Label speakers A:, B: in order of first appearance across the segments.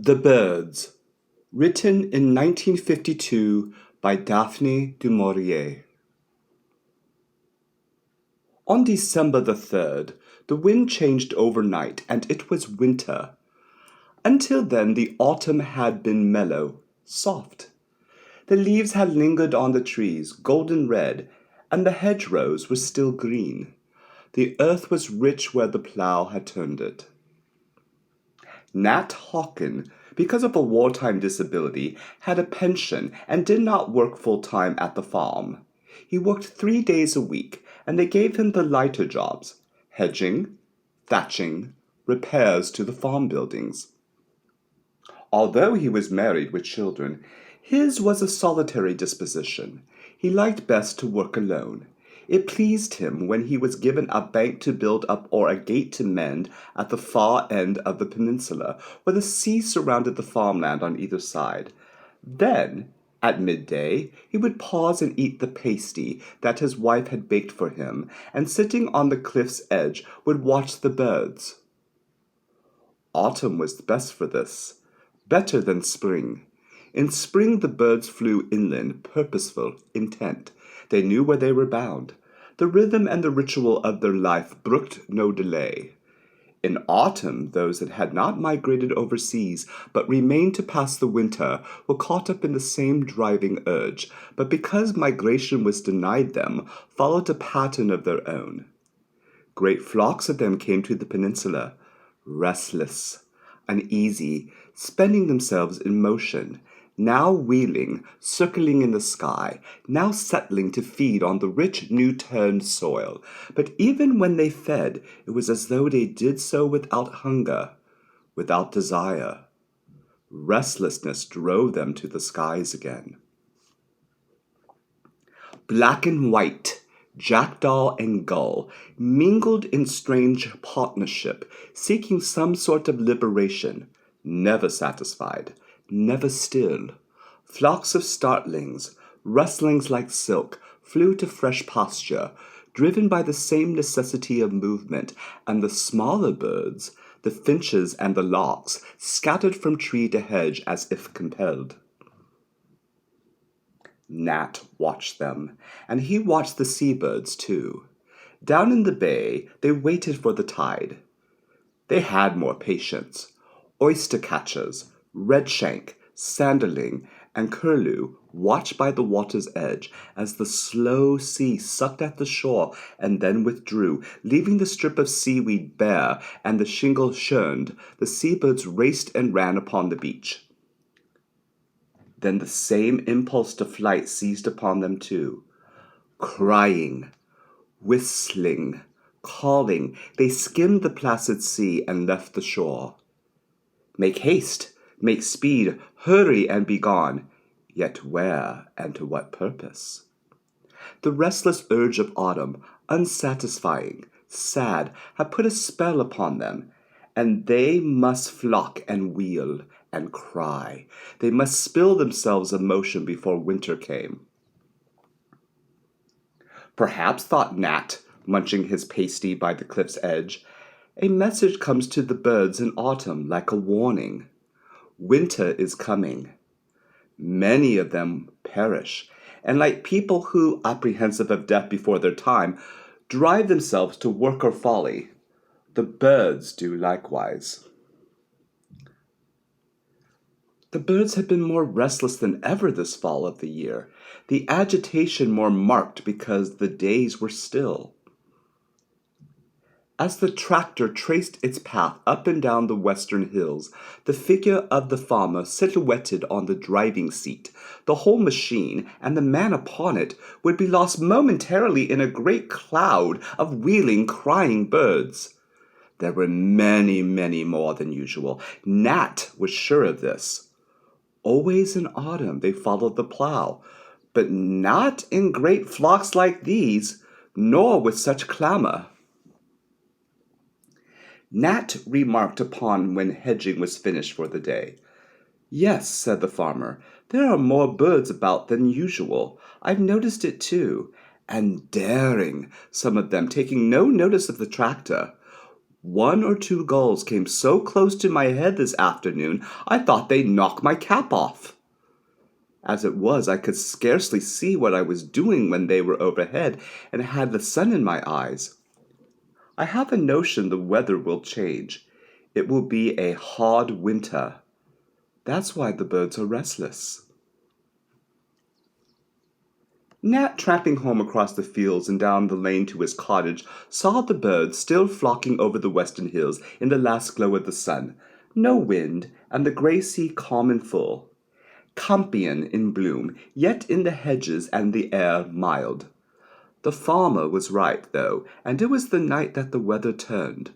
A: The Birds, written in 1952 by Daphne du Maurier. On December the 3rd, the wind changed overnight and it was winter. Until then, the autumn had been mellow, soft. The leaves had lingered on the trees, golden red, and the hedgerows were still green. The earth was rich where the plough had turned it. Nat Hawken, because of a wartime disability, had a pension and did not work full-time at the farm. He worked 3 days a week, and they gave him the lighter jobs: hedging, thatching, repairs to the farm buildings. Although he was married with children, his was a solitary disposition. He liked best to work alone. It pleased him when he was given a bank to build up or a gate to mend at the far end of the peninsula, where the sea surrounded the farmland on either side. Then, at midday, he would pause and eat the pasty that his wife had baked for him, and sitting on the cliff's edge would watch the birds. Autumn was best for this, better than spring. In spring the birds flew inland, purposeful, intent. They knew where they were bound. The rhythm and the ritual of their life brooked no delay. In autumn, those that had not migrated overseas, but remained to pass the winter, were caught up in the same driving urge, but because migration was denied them, followed a pattern of their own. Great flocks of them came to the peninsula, restless, uneasy, spending themselves in motion, now wheeling, circling in the sky, now settling to feed on the rich new-turned soil. But even when they fed, it was as though they did so without hunger, without desire. Restlessness drove them to the skies again. Black and white, jackdaw and gull, mingled in strange partnership, seeking some sort of liberation, never satisfied, never still. Flocks of starlings, rustlings like silk, flew to fresh pasture, driven by the same necessity of movement, and the smaller birds, the finches and the larks, scattered from tree to hedge as if compelled. Nat watched them, and he watched the seabirds too. Down in the bay, they waited for the tide. They had more patience. Oyster-catchers, redshank, sanderling, and curlew watched by the water's edge as the slow sea sucked at the shore and then withdrew, leaving the strip of seaweed bare and the shingle churned. The seabirds raced and ran upon the beach. Then the same impulse to flight seized upon them too. Crying, whistling, calling, they skimmed the placid sea and left the shore. Make haste, make speed, hurry and be gone. Yet where and to what purpose? The restless urge of autumn, unsatisfying, sad, had put a spell upon them, and they must flock and wheel and cry. They must spill themselves of motion before winter came. Perhaps, thought Nat, munching his pasty by the cliff's edge, a message comes to the birds in autumn like a warning. Winter is coming. Many of them perish, and like people who, apprehensive of death before their time, drive themselves to work or folly, the birds do likewise. The birds had been more restless than ever this fall of the year, the agitation more marked because the days were still. As the tractor traced its path up and down the western hills, the figure of the farmer silhouetted on the driving seat, the whole machine, and the man upon it would be lost momentarily in a great cloud of wheeling, crying birds. There were many, many more than usual. Nat was sure of this. Always in autumn they followed the plough, but not in great flocks like these, nor with such clamor. Nat remarked upon when hedging was finished for the day. "Yes," said the farmer, "there are more birds about than usual. I've noticed it too. And daring, some of them, taking no notice of the tractor. 1 or 2 gulls came so close to my head this afternoon, I thought they'd knock my cap off. As it was, I could scarcely see what I was doing when they were overhead and had the sun in my eyes. I have a notion the weather will change. It will be a hard winter. That's why the birds are restless." Nat, tramping home across the fields and down the lane to his cottage, saw the birds still flocking over the western hills in the last glow of the sun. No wind, and the grey sea calm and full. Campion in bloom, yet in the hedges and the air mild. The farmer was right, though, and it was the night that the weather turned.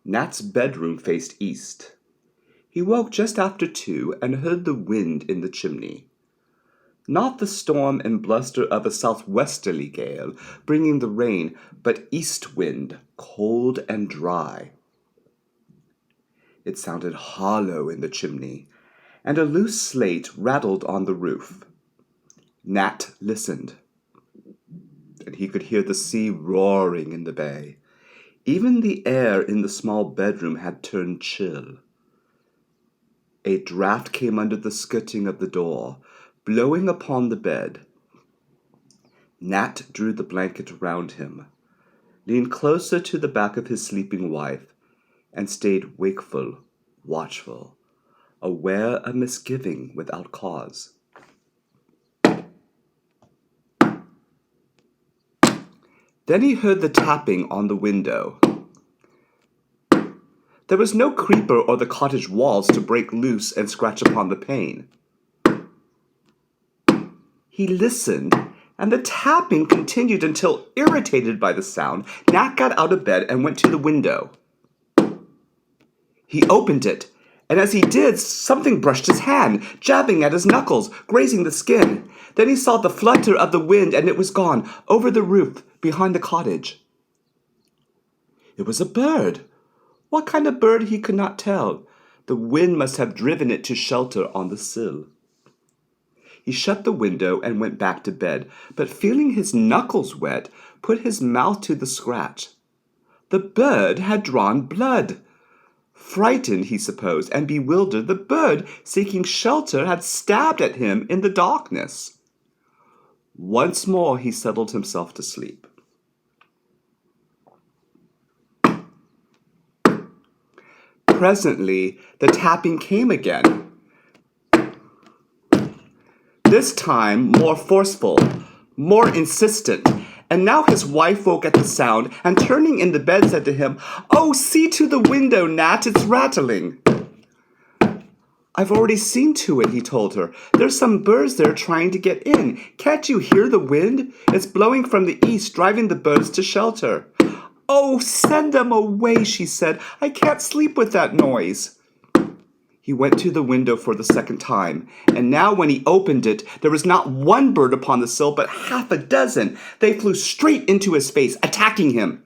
A: Nat's bedroom faced east. He woke just after 2 and heard the wind in the chimney. Not the storm and bluster of a southwesterly gale, bringing the rain, but east wind, cold and dry. It sounded hollow in the chimney, and a loose slate rattled on the roof. Nat listened, and he could hear the sea roaring in the bay. Even the air in the small bedroom had turned chill. A draught came under the skirting of the door, blowing upon the bed. Nat drew the blanket around him, leaned closer to the back of his sleeping wife, and stayed wakeful, watchful, aware of misgiving without cause. Then he heard the tapping on the window. There was no creeper or the cottage walls to break loose and scratch upon the pane. He listened, and the tapping continued until, irritated by the sound, Nat got out of bed and went to the window. He opened it, and as he did, something brushed his hand, jabbing at his knuckles, grazing the skin. Then he saw the flutter of the wind, and it was gone, over the roof, behind the cottage. It was a bird. What kind of bird he could not tell. The wind must have driven it to shelter on the sill. He shut the window and went back to bed, but feeling his knuckles wet, put his mouth to the scratch. The bird had drawn blood. Frightened, he supposed, and bewildered, the bird, seeking shelter, had stabbed at him in the darkness. Once more he settled himself to sleep. Presently, the tapping came again. This time more forceful, more insistent, and now his wife woke at the sound, and turning in the bed said to him, "Oh, see to the window, Nat, it's rattling." "I've already seen to it," he told her. "There's some birds there trying to get in. Can't you hear the wind? It's blowing from the east, driving the birds to shelter." "Oh, send them away," she said. "I can't sleep with that noise." He went to the window for the second time, and now when he opened it, there was not one bird upon the sill, but half a dozen. They flew straight into his face, attacking him.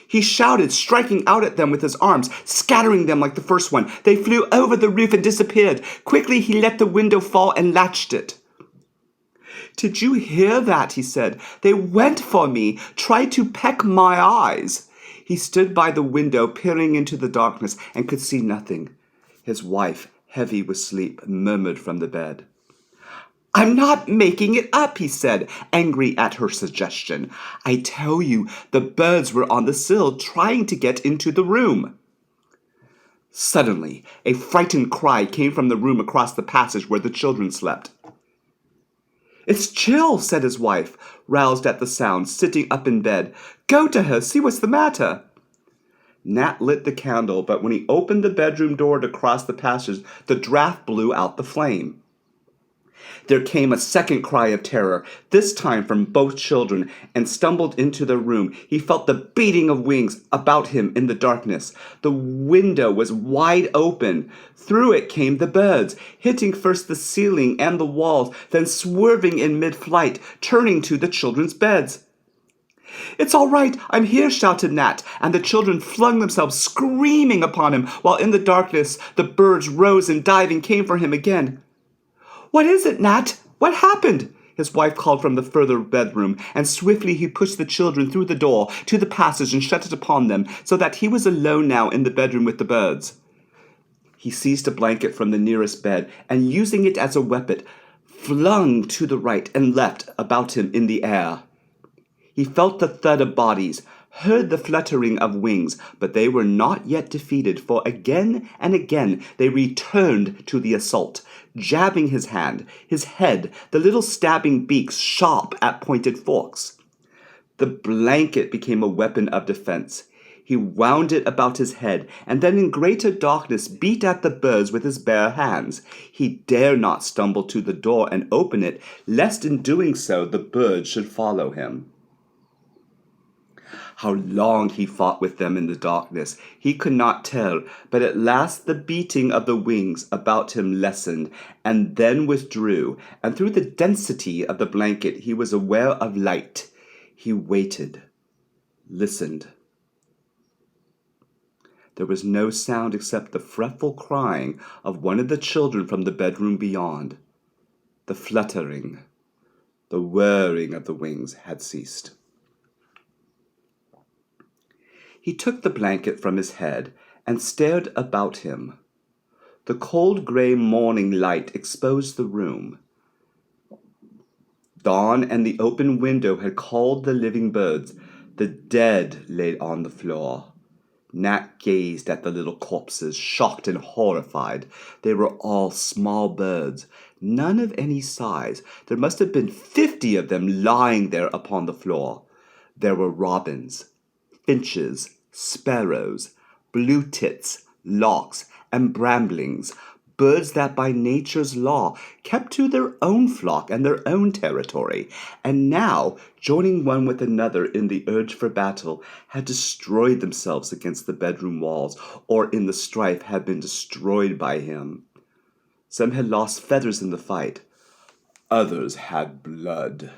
A: He shouted, striking out at them with his arms, scattering them like the first one. They flew over the roof and disappeared. Quickly he let the window fall and latched it. "Did you hear that?" he said. "They went for me, tried to peck my eyes." He stood by the window, peering into the darkness, and could see nothing. His wife, heavy with sleep, murmured from the bed. "I'm not making it up," he said, angry at her suggestion. "I tell you, the birds were on the sill, trying to get into the room." Suddenly, a frightened cry came from the room across the passage where the children slept. "It's Chill," said his wife, roused at the sound, sitting up in bed. "Go to her, see what's the matter." Nat lit the candle, but when he opened the bedroom door to cross the passage, the draught blew out the flame. There came a second cry of terror, this time from both children, and stumbled into the room. He felt the beating of wings about him in the darkness. The window was wide open. Through it came the birds, hitting first the ceiling and the walls, then swerving in mid-flight, turning to the children's beds. "It's all right, I'm here," shouted Nat, and the children flung themselves screaming upon him, while in the darkness the birds rose and diving came for him again. "What is it, Nat? What happened?" his wife called from the further bedroom, and swiftly he pushed the children through the door to the passage and shut it upon them, so that he was alone now in the bedroom with the birds. He seized a blanket from the nearest bed, and using it as a weapon, flung to the right and left about him in the air. He felt the thud of bodies, heard the fluttering of wings, but they were not yet defeated, for again and again they returned to the assault, jabbing his hand, his head, the little stabbing beaks sharp at pointed forks. The blanket became a weapon of defense. He wound it about his head, and then in greater darkness beat at the birds with his bare hands. He dare not stumble to the door and open it, lest in doing so the birds should follow him. How long he fought with them in the darkness, he could not tell, but at last the beating of the wings about him lessened, and then withdrew, and through the density of the blanket he was aware of light. He waited, listened. There was no sound except the fretful crying of one of the children from the bedroom beyond. The fluttering, the whirring of the wings had ceased. He took the blanket from his head and stared about him. The cold gray morning light exposed the room. Dawn and the open window had called the living birds. The dead lay on the floor. Nat gazed at the little corpses, shocked and horrified. They were all small birds, none of any size. There must have been 50 of them lying there upon the floor. There were robins, finches, sparrows, blue tits, larks, and bramblings, birds that by nature's law kept to their own flock and their own territory, and now, joining one with another in the urge for battle, had destroyed themselves against the bedroom walls, or in the strife had been destroyed by him. Some had lost feathers in the fight. Others had blood,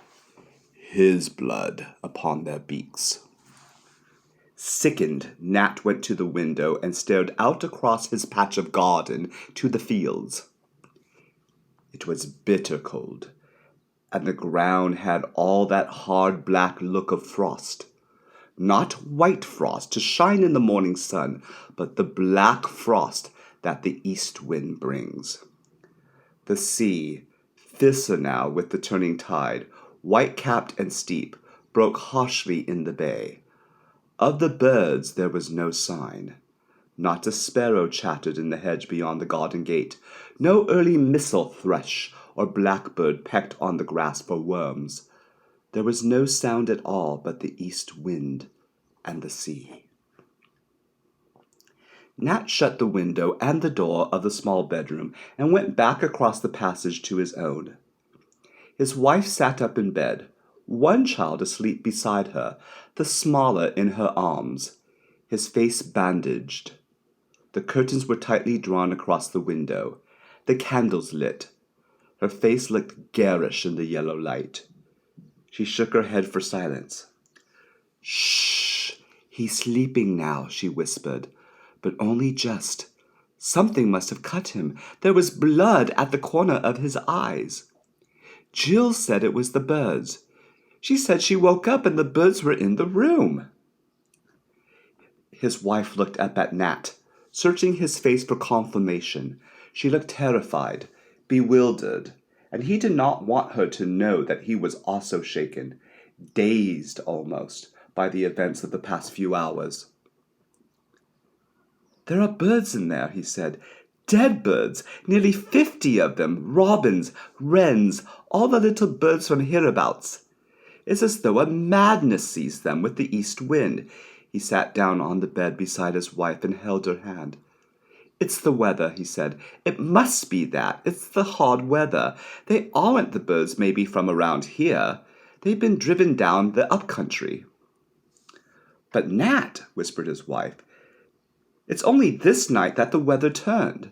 A: his blood, upon their beaks. Sickened, Nat went to the window and stared out across his patch of garden to the fields. It was bitter cold, and the ground had all that hard black look of frost. Not white frost to shine in the morning sun, but the black frost that the east wind brings. The sea, fiercer now with the turning tide, white-capped and steep, broke harshly in the bay. Of the birds there was no sign. Not a sparrow chattered in the hedge beyond the garden gate. No early missel thrush or blackbird pecked on the grass for worms. There was no sound at all but the east wind and the sea. Nat shut the window and the door of the small bedroom and went back across the passage to his own. His wife sat up in bed, one child asleep beside her, the smaller in her arms, his face bandaged. The curtains were tightly drawn across the window, the candles lit. Her face looked garish in the yellow light. She shook her head for silence. "Shh! He's sleeping now," she whispered, "but only just. Something must have cut him. There was blood at the corner of his eyes. Jill said it was the birds. She said she woke up and the birds were in the room." His wife looked up at Nat, searching his face for confirmation. She looked terrified, bewildered, and he did not want her to know that he was also shaken, dazed almost, by the events of the past few hours. "There are birds in there," he said. "Dead birds, nearly 50 of them, robins, wrens, all the little birds from hereabouts. It's as though a madness seized them with the east wind." He sat down on the bed beside his wife and held her hand. "It's the weather," he said. "It must be that. It's the hard weather. They aren't the birds maybe from around here. They've been driven down the up-country." "But Nat," whispered his wife, "it's only this night that the weather turned.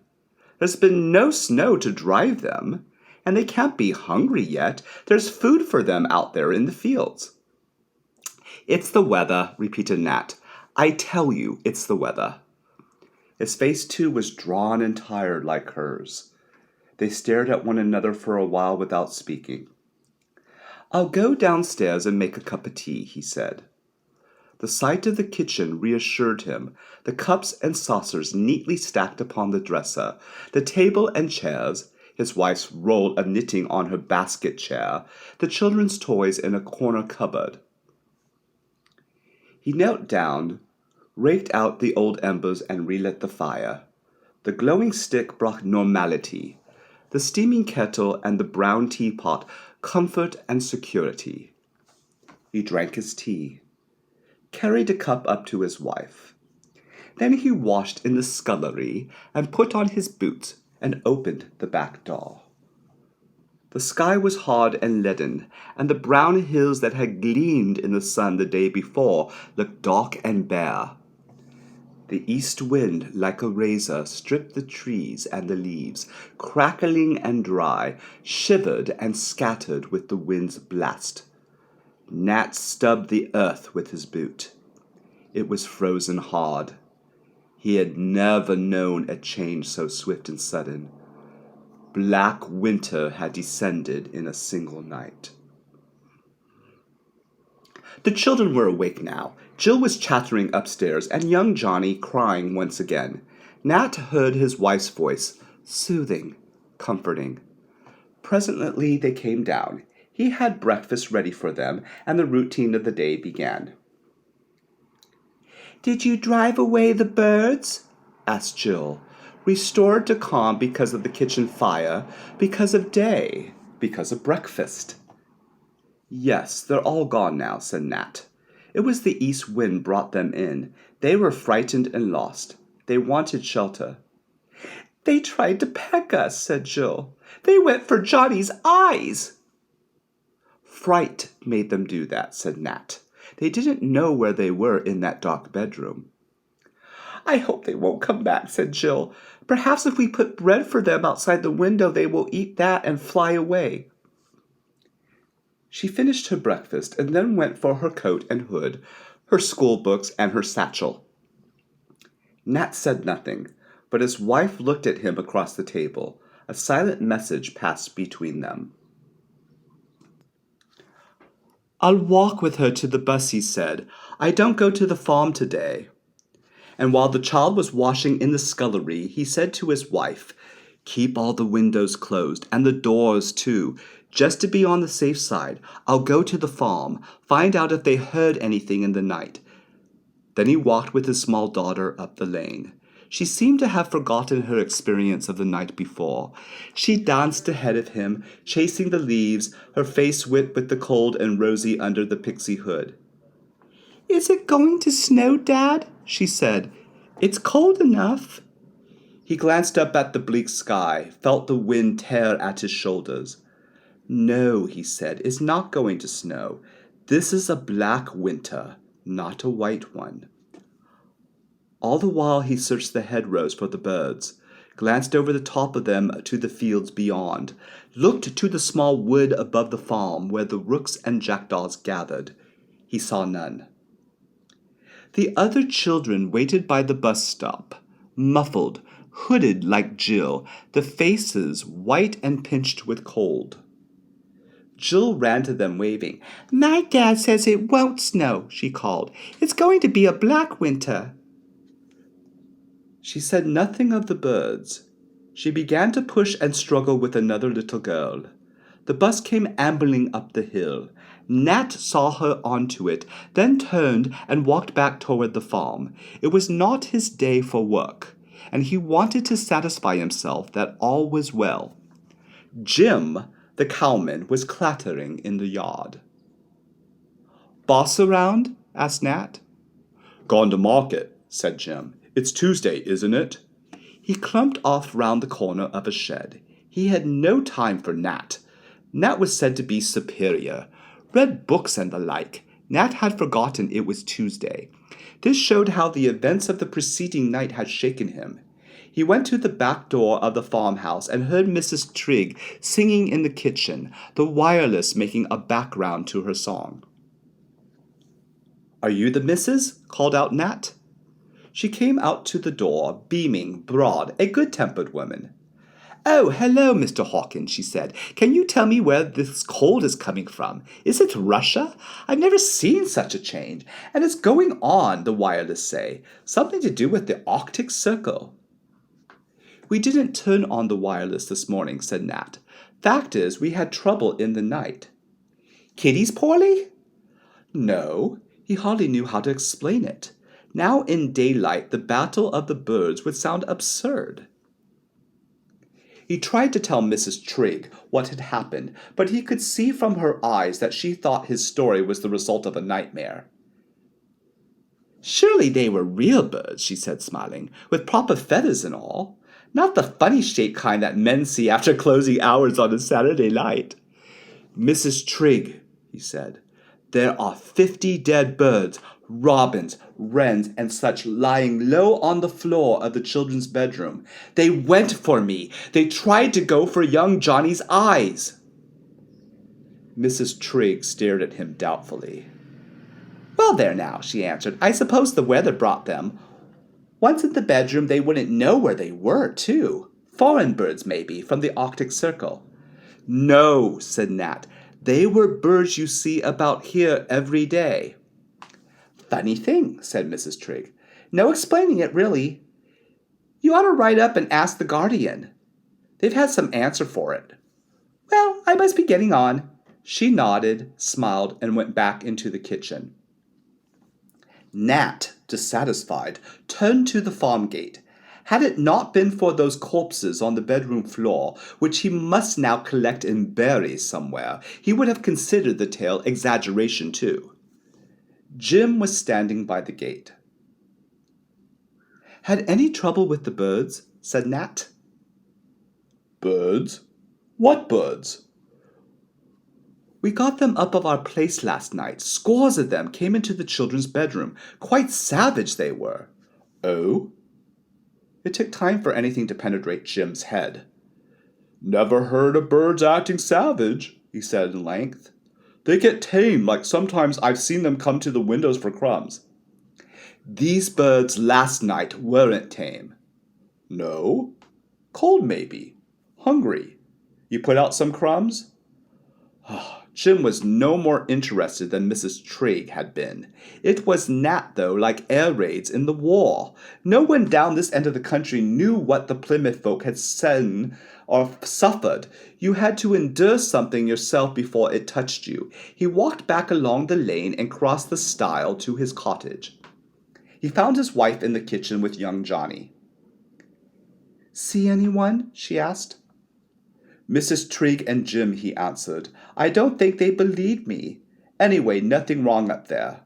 A: There's been no snow to drive them. And they can't be hungry yet. There's food for them out there in the fields." "It's the weather," repeated Nat. "I tell you, it's the weather." His face, too, was drawn and tired like hers. They stared at one another for a while without speaking. "I'll go downstairs and make a cup of tea," he said. The sight of the kitchen reassured him, the cups and saucers neatly stacked upon the dresser, the table and chairs, his wife's roll of knitting on her basket chair, the children's toys in a corner cupboard. He knelt down, raked out the old embers and relit the fire. The glowing stick brought normality, the steaming kettle and the brown teapot comfort and security. He drank his tea, carried a cup up to his wife. Then he washed in the scullery and put on his boots and opened the back door. The sky was hard and leaden, and the brown hills that had gleamed in the sun the day before looked dark and bare. The east wind, like a razor, stripped the trees and the leaves, crackling and dry, shivered and scattered with the wind's blast. Nat stubbed the earth with his boot. It was frozen hard. He had never known a change so swift and sudden. Black winter had descended in a single night. The children were awake now. Jill was chattering upstairs, and young Johnny crying once again. Nat heard his wife's voice, soothing, comforting. Presently they came down. He had breakfast ready for them, and the routine of the day began. "Did you drive away the birds?" asked Jill, restored to calm because of the kitchen fire, because of day, because of breakfast. "Yes, they're all gone now," said Nat. "It was the east wind brought them in. They were frightened and lost. They wanted shelter." "They tried to peck us," said Jill. "They went for Johnny's eyes." "Fright made them do that," said Nat. "They didn't know where they were in that dark bedroom." "I hope they won't come back," said Jill. "Perhaps if we put bread for them outside the window, they will eat that and fly away." She finished her breakfast and then went for her coat and hood, her school books and her satchel. Nat said nothing, but his wife looked at him across the table. A silent message passed between them. "I'll walk with her to the bus," he said. "I don't go to the farm today." And while the child was washing in the scullery, he said to his wife, "Keep all the windows closed, and the doors too, just to be on the safe side. I'll go to the farm, find out if they heard anything in the night." Then he walked with his small daughter up the lane. She seemed to have forgotten her experience of the night before. She danced ahead of him, chasing the leaves, her face wet with the cold and rosy under the pixie hood. "Is it going to snow, Dad?" she said. "It's cold enough." He glanced up at the bleak sky, felt the wind tear at his shoulders. "No," he said, "it's not going to snow. This is a black winter, not a white one." All the while he searched the hedgerows for the birds, glanced over the top of them to the fields beyond, looked to the small wood above the farm where the rooks and jackdaws gathered. He saw none. The other children waited by the bus stop, muffled, hooded like Jill, the faces white and pinched with cold. Jill ran to them waving. "My dad says it won't snow," she called. "It's going to be a black winter." She said nothing of the birds. She began to push and struggle with another little girl. The bus came ambling up the hill. Nat saw her onto it, then turned and walked back toward the farm. It was not his day for work, and he wanted to satisfy himself that all was well. Jim, the cowman, was clattering in the yard. "Boss around?" asked Nat. "Gone to market," said Jim. "It's Tuesday, isn't it?" He clumped off round the corner of a shed. He had no time for Nat. Nat was said to be superior, read books and the like. Nat had forgotten it was Tuesday. This showed how the events of the preceding night had shaken him. He went to the back door of the farmhouse and heard Mrs. Trigg singing in the kitchen, the wireless making a background to her song. "Are you the missus?" called out Nat. She came out to the door, beaming, broad, a good-tempered woman. "Oh, hello, Mr. Hawkins," she said. "Can you tell me where this cold is coming from? Is it Russia? I've never seen such a change. And it's going on, the wireless say. Something to do with the Arctic Circle." "We didn't turn on the wireless this morning," said Nat. "Fact is, we had trouble in the night." "Kitty's poorly?" No, he hardly knew how to explain it. Now in daylight, the battle of the birds would sound absurd. He tried to tell Mrs. Trigg what had happened, but he could see from her eyes that she thought his story was the result of a nightmare. "Surely they were real birds," she said, smiling, "with proper feathers and all. Not the funny-shaped kind that men see after closing hours on a Saturday night." "Mrs. Trigg," he said, "there are 50 dead birds, robins, wrens, and such lying low on the floor of the children's bedroom. They went for me. They tried to go for young Johnny's eyes." Mrs. Trigg stared at him doubtfully. "Well, there now," she answered. "I suppose the weather brought them. Once in the bedroom, they wouldn't know where they were, too. Foreign birds, maybe, from the Arctic Circle." "No," said Nat. "They were birds you see about here every day." "Funny thing," said Mrs. Trigg. "No explaining it, really. You ought to write up and ask the Guardian. They've had some answer for it. Well, I must be getting on." She nodded, smiled, and went back into the kitchen. Nat, dissatisfied, turned to the farm gate. Had it not been for those corpses on the bedroom floor, which he must now collect and bury somewhere, he would have considered the tale exaggeration too. Jim was standing by the gate. "Had any trouble with the birds?" said Nat. "Birds? What birds?" "We got them up of our place last night. Scores of them came into the children's bedroom. Quite savage they were." "Oh?" It took time for anything to penetrate Jim's head. "Never heard of birds acting savage," he said in length. "They get tame, like sometimes I've seen them come to the windows for crumbs." "These birds last night weren't tame." "No? Cold, maybe. Hungry. You put out some crumbs?" Jim was no more interested than Mrs. Trigg had been. It was Nat, though, like air raids in the war. No one down this end of the country knew what the Plymouth folk had seen or suffered. You had to endure something yourself before it touched you. He walked back along the lane and crossed the stile to his cottage. He found his wife in the kitchen with young Johnny. "See anyone?" she asked. "Mrs. Trigg and Jim," he answered. "I don't think they believed me. Anyway, nothing wrong up there."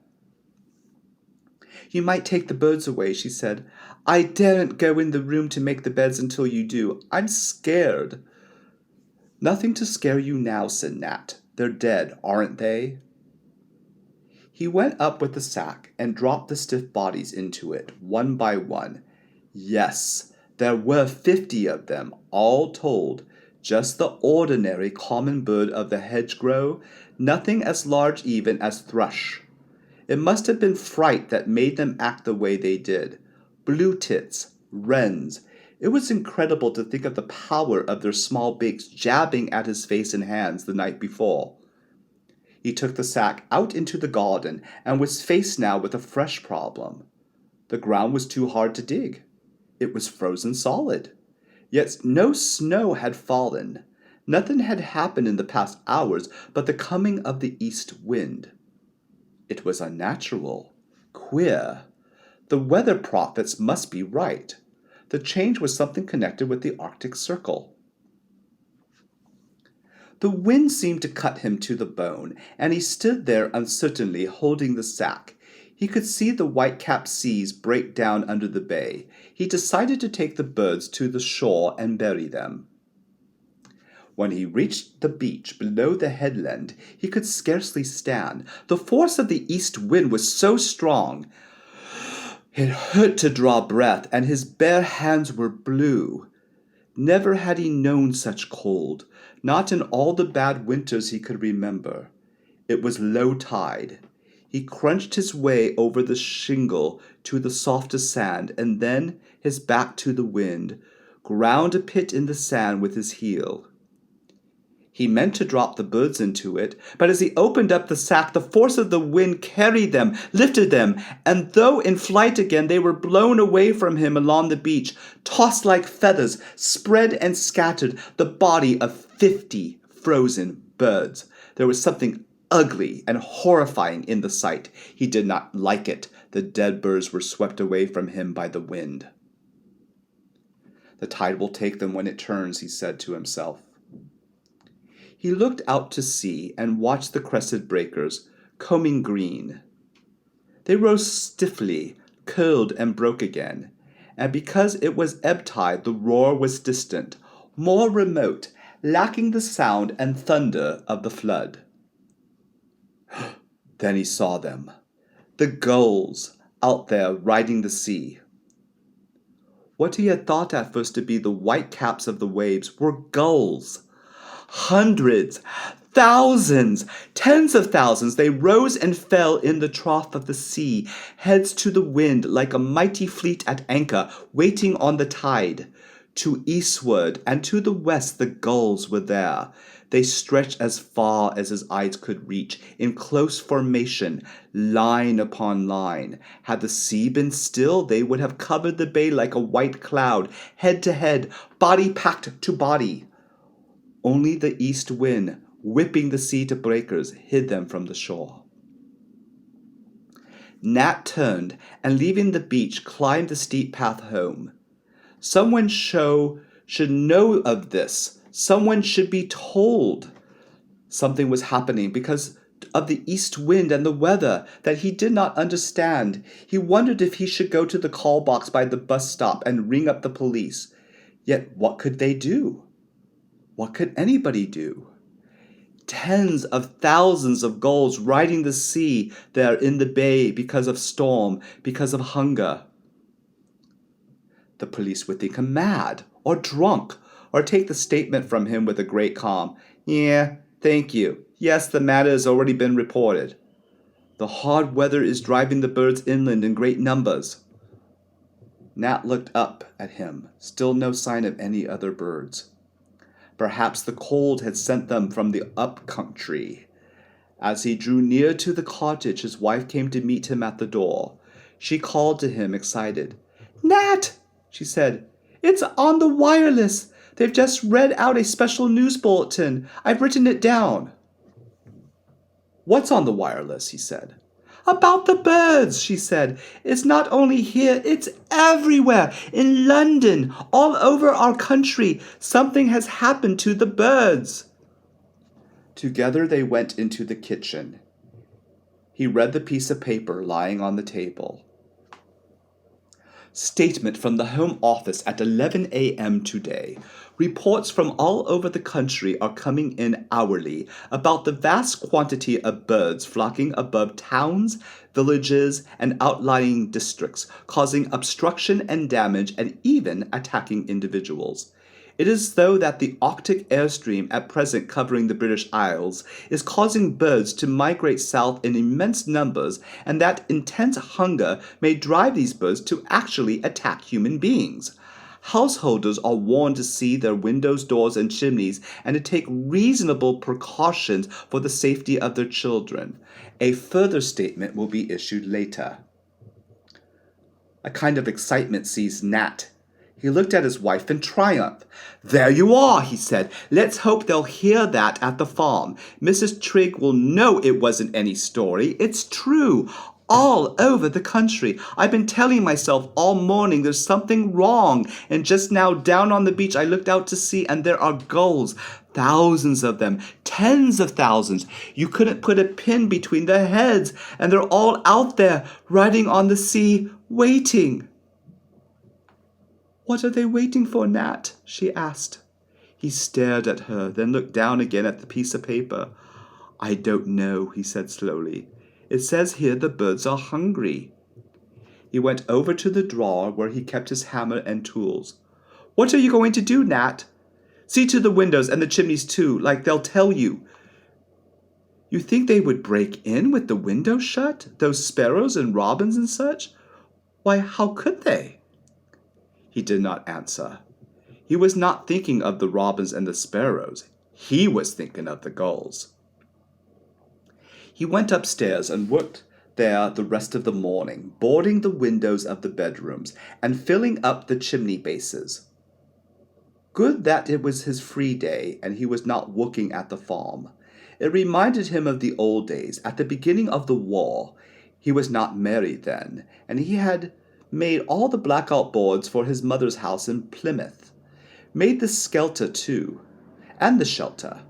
A: "You might take the birds away," she said. "I daren't go in the room to make the beds until you do. I'm scared." "Nothing to scare you now," said Nat. "They're dead, aren't they?" He went up with the sack and dropped the stiff bodies into it, one by one. Yes, there were 50 of them, all told. Just the ordinary common bird of the hedgerow, nothing as large even as thrush. It must have been fright that made them act the way they did. Blue tits, wrens. It was incredible to think of the power of their small beaks jabbing at his face and hands the night before. He took the sack out into the garden and was faced now with a fresh problem. The ground was too hard to dig. It was frozen solid. Yet no snow had fallen. Nothing had happened in the past hours but the coming of the east wind. It was unnatural, queer. The weather prophets must be right. The change was something connected with the Arctic Circle. The wind seemed to cut him to the bone, and he stood there uncertainly holding the sack. He could see the white-capped seas break down under the bay. He decided to take the birds to the shore and bury them. When he reached the beach below the headland, he could scarcely stand. The force of the east wind was so strong. It hurt to draw breath, and his bare hands were blue. Never had he known such cold, not in all the bad winters he could remember. It was low tide. He crunched his way over the shingle to the softest sand, and then, his back to the wind, ground a pit in the sand with his heel. He meant to drop the birds into it, but as he opened up the sack, the force of the wind carried them, lifted them, and though in flight again, they were blown away from him along the beach, tossed like feathers, spread and scattered, the body of 50 frozen birds. There was something ugly and horrifying in the sight. He did not like it. The dead birds were swept away from him by the wind. The tide will take them when it turns, he said to himself. He looked out to sea and watched the crested breakers, combing green. They rose stiffly, curled and broke again, and because it was ebb tide, the roar was distant, more remote, lacking the sound and thunder of the flood. Then he saw them, the gulls out there riding the sea. What he had thought at first to be the white caps of the waves were gulls. Hundreds, thousands, tens of thousands, they rose and fell in the trough of the sea, heads to the wind like a mighty fleet at anchor, waiting on the tide. To eastward and to the west the gulls were there. They stretched as far as his eyes could reach, in close formation, line upon line. Had the sea been still, they would have covered the bay like a white cloud, head to head, body packed to body. Only the east wind, whipping the sea to breakers, hid them from the shore. Nat turned, and leaving the beach, climbed the steep path home. Someone should know of this. Someone should be told. Something was happening because of the east wind and the weather that he did not understand. He wondered if he should go to the call box by the bus stop and ring up the police. Yet what could they do? What could anybody do? Tens of thousands of gulls riding the sea there in the bay because of storm, because of hunger. The police would think him mad or drunk, or take the statement from him with a great calm. Yeah, thank you. Yes, the matter has already been reported. The hard weather is driving the birds inland in great numbers. Nat looked up at him, still no sign of any other birds. Perhaps the cold had sent them from the up-country. As he drew near to the cottage, his wife came to meet him at the door. She called to him, excited. "Nat," she said, "it's on the wireless. They've just read out a special news bulletin. I've written it down." "What's on the wireless?" he said. "About the birds," she said. "It's not only here, it's everywhere. In London, all over our country, something has happened to the birds." Together they went into the kitchen. He read the piece of paper lying on the table. Statement from the Home Office at 11 a.m. today. Reports from all over the country are coming in hourly about the vast quantity of birds flocking above towns, villages, and outlying districts, causing obstruction and damage and even attacking individuals. It is though that the Arctic airstream at present covering the British Isles is causing birds to migrate south in immense numbers, and that intense hunger may drive these birds to actually attack human beings. Householders are warned to see their windows, doors, and chimneys and to take reasonable precautions for the safety of their children. A further statement will be issued later. A kind of excitement seized Nat. He looked at his wife in triumph. "There you are," he said. "Let's hope they'll hear that at the farm. Mrs. Trigg will know it wasn't any story. It's true. All over the country. I've been telling myself all morning there's something wrong. And just now down on the beach I looked out to sea and there are gulls. Thousands of them. Tens of thousands. You couldn't put a pin between their heads. And they're all out there, riding on the sea, waiting." "What are they waiting for, Nat?" she asked. He stared at her, then looked down again at the piece of paper. "I don't know," he said slowly. "It says here the birds are hungry." He went over to the drawer where he kept his hammer and tools. "What are you going to do, Nat?" "See to the windows and the chimneys too, like they'll tell you." "You think they would break in with the windows shut? Those sparrows and robins and such?" "Why, how could they?" He did not answer. He was not thinking of the robins and the sparrows. He was thinking of the gulls. He went upstairs and worked there the rest of the morning, boarding the windows of the bedrooms and filling up the chimney bases. Good that it was his free day and he was not working at the farm. It reminded him of the old days, at the beginning of the war. He was not married then, and he had made all the blackout boards for his mother's house in Plymouth. Made the skelter, too, and the shelter.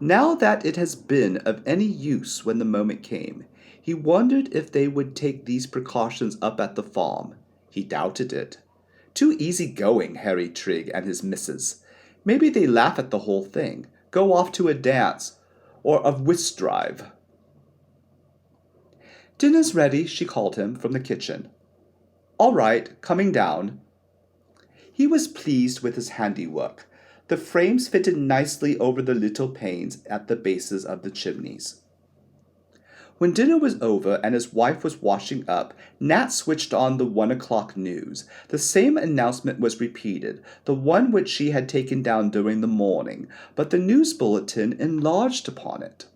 A: Now that it has been of any use when the moment came, he wondered if they would take these precautions up at the farm. He doubted it. Too easy-going, Harry Trigg and his missus. Maybe they laugh at the whole thing, go off to a dance, or a whist drive. "Dinner's ready," she called him from the kitchen. "All right, coming down." He was pleased with his handiwork. The frames fitted nicely over the little panes at the bases of the chimneys. When dinner was over and his wife was washing up, Nat switched on the 1 o'clock news. The same announcement was repeated, the one which she had taken down during the morning, but the news bulletin enlarged upon it.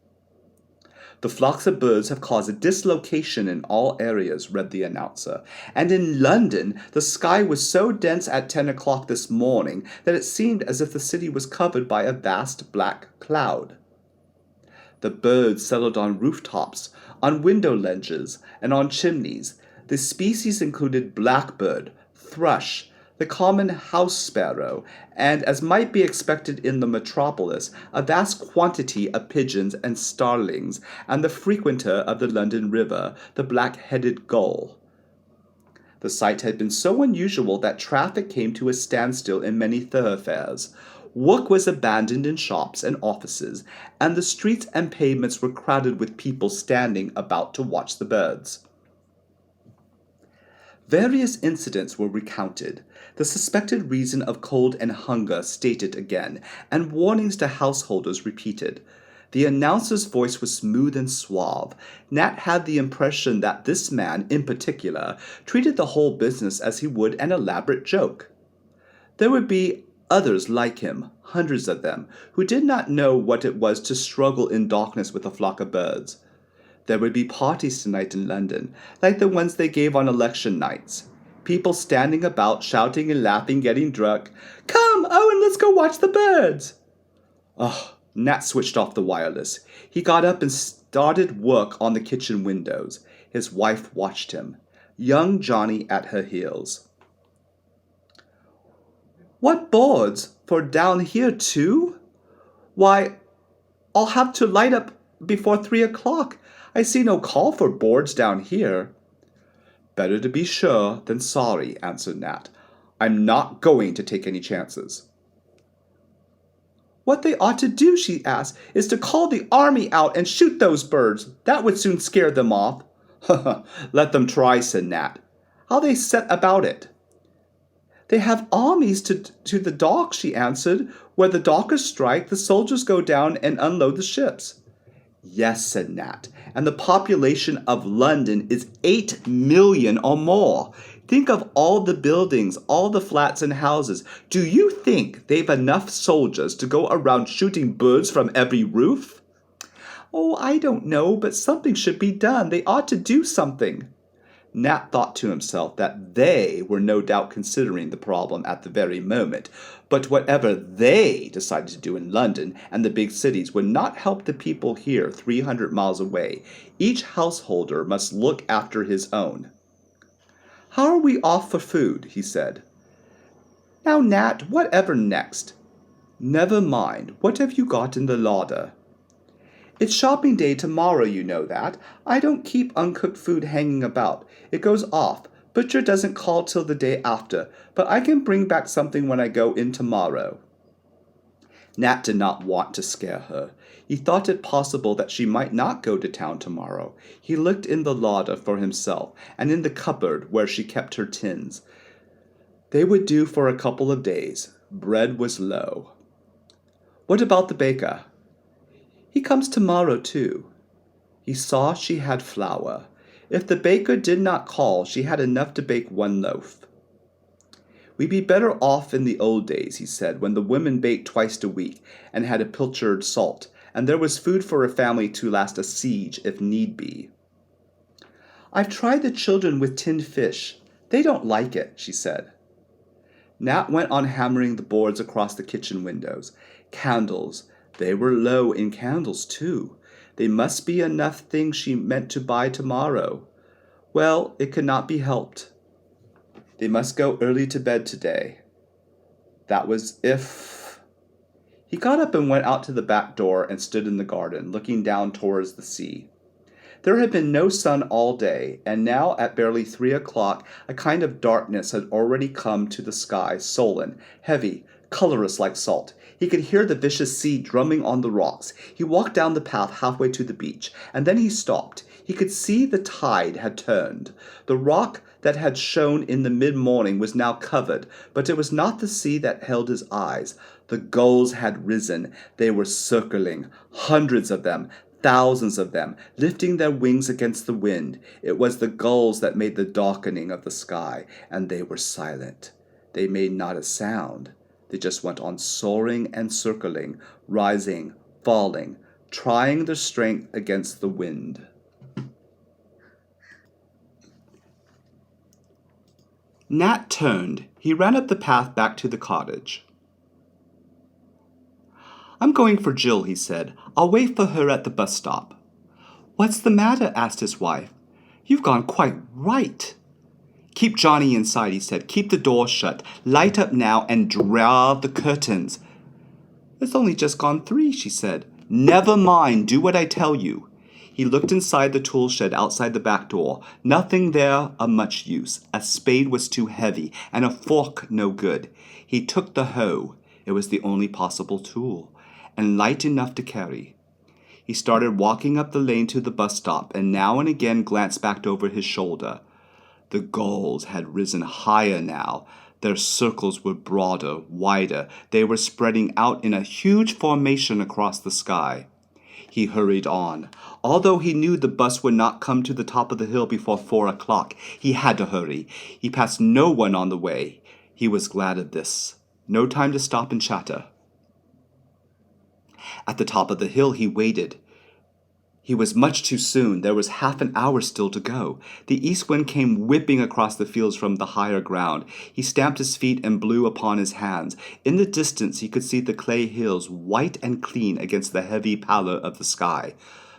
A: "The flocks of birds have caused a dislocation in all areas," read the announcer, "and in London the sky was so dense at 10 o'clock this morning that it seemed as if the city was covered by a vast black cloud. The birds settled on rooftops, on window ledges, and on chimneys. The species included blackbird, thrush, the common house sparrow, and, as might be expected in the metropolis, a vast quantity of pigeons and starlings, and the frequenter of the London River, the black-headed gull. The sight had been so unusual that traffic came to a standstill in many thoroughfares. Work was abandoned in shops and offices, and the streets and pavements were crowded with people standing about to watch the birds. Various incidents were recounted, the suspected reason of cold and hunger stated again, and warnings to householders repeated. The announcer's voice was smooth and suave. Nat had the impression that this man, in particular, treated the whole business as he would an elaborate joke. There would be others like him, hundreds of them, who did not know what it was to struggle in darkness with a flock of birds. There would be parties tonight in London, like the ones they gave on election nights. People standing about, shouting and laughing, getting drunk. "Come, Owen, let's go watch the birds!" Oh, Nat switched off the wireless. He got up and started work on the kitchen windows. His wife watched him, young Johnny at her heels. "What boards? For down here, too? Why, I'll have to light up before 3 o'clock. I see no call for boards down here." "Better to be sure than sorry," answered Nat. "I'm not going to take any chances." "What they ought to do," she asked, "is to call the army out and shoot those birds. That would soon scare them off." "Let them try," said Nat. "How they set about it?" "They have armies to the docks," she answered. "Where the dockers strike, the soldiers go down and unload the ships." "Yes," said Nat, "and the population of London is 8 million or more. Think of all the buildings, all the flats and houses. Do you think they've enough soldiers to go around shooting birds from every roof?" "Oh, I don't know, but something should be done. They ought to do something." Nat thought to himself that they were no doubt considering the problem at the very moment, but whatever they decided to do in London and the big cities would not help the people here 300 miles away. Each householder must look after his own. "How are we off for food?" he said. "Now, Nat, whatever next?" "Never mind. What have you got in the larder?" "It's shopping day tomorrow, you know that. I don't keep uncooked food hanging about. It goes off. Butcher doesn't call till the day after, but I can bring back something when I go in tomorrow." Nat did not want to scare her. He thought it possible that she might not go to town tomorrow. He looked in the larder for himself, and in the cupboard where she kept her tins. They would do for a couple of days. Bread was low. "What about the baker?" "He comes tomorrow, too." He saw she had flour. If the baker did not call, she had enough to bake 1 loaf. We'd be better off in the old days, he said, when the women baked twice a week and had a pilchard salt, and there was food for a family to last a siege if need be. I've tried the children with tinned fish. They don't like it, she said. Nat went on hammering the boards across the kitchen windows. Candles. They were low in candles, too. They must be enough things she meant to buy tomorrow. Well, it could not be helped. They must go early to bed today. That was if... He got up and went out to the back door and stood in the garden, looking down towards the sea. There had been no sun all day, and now at barely 3 o'clock a kind of darkness had already come to the sky, sullen, heavy, colorless like salt. He could hear the vicious sea drumming on the rocks. He walked down the path halfway to the beach, and then he stopped. He could see the tide had turned. The rock that had shone in the mid-morning was now covered, but it was not the sea that held his eyes. The gulls had risen. They were circling, hundreds of them, thousands of them, lifting their wings against the wind. It was the gulls that made the darkening of the sky, and they were silent. They made not a sound. They just went on soaring and circling, rising, falling, trying their strength against the wind. Nat turned. He ran up the path back to the cottage. I'm going for Jill, he said. I'll wait for her at the bus stop. What's the matter? Asked his wife. You've gone quite right. Keep Johnny inside, he said. Keep the door shut. Light up now and draw the curtains. It's only just gone 3, she said. Never mind. Do what I tell you. He looked inside the tool shed outside the back door. Nothing there of much use. A spade was too heavy, and a fork no good. He took the hoe. It was the only possible tool, and light enough to carry. He started walking up the lane to the bus stop, and now and again glanced back over his shoulder. The gulls had risen higher now. Their circles were broader, wider. They were spreading out in a huge formation across the sky. He hurried on. Although he knew the bus would not come to the top of the hill before 4 o'clock, he had to hurry. He passed no one on the way. He was glad of this. No time to stop and chatter. At the top of the hill he waited. He was much too soon. There was half an hour still to go. The east wind came whipping across the fields from the higher ground. He stamped his feet and blew upon his hands. In the distance he could see the clay hills, white and clean against the heavy pallor of the sky.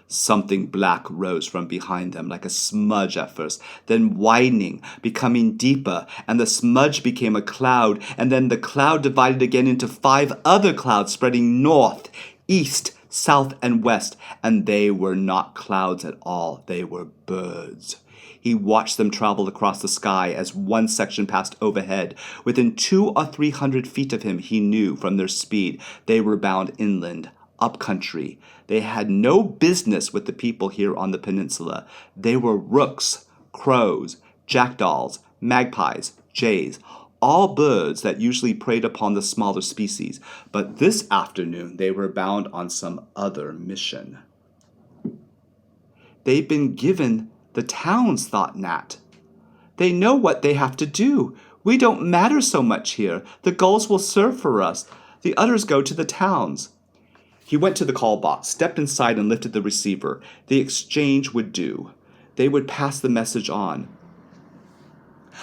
A: Something black rose from behind them, like a smudge at first, then widening, becoming deeper, and the smudge became a cloud, and then the cloud divided again into 5 other clouds spreading north, east, south, and west, and they were not clouds at all. They were birds. He watched them travel across the sky as one section passed overhead. Within 200 or 300 feet of him, he knew from their speed they were bound inland, up country. They had no business with the people here on the peninsula. They were rooks, crows, jackdaws, magpies, jays, all birds that usually preyed upon the smaller species, but this afternoon they were bound on some other mission. They've been given the towns, thought Nat. They know what they have to do. We don't matter so much here. The gulls will serve for us. The others go to the towns. He went to the call box, stepped inside and lifted the receiver. The exchange would do. They would pass the message on.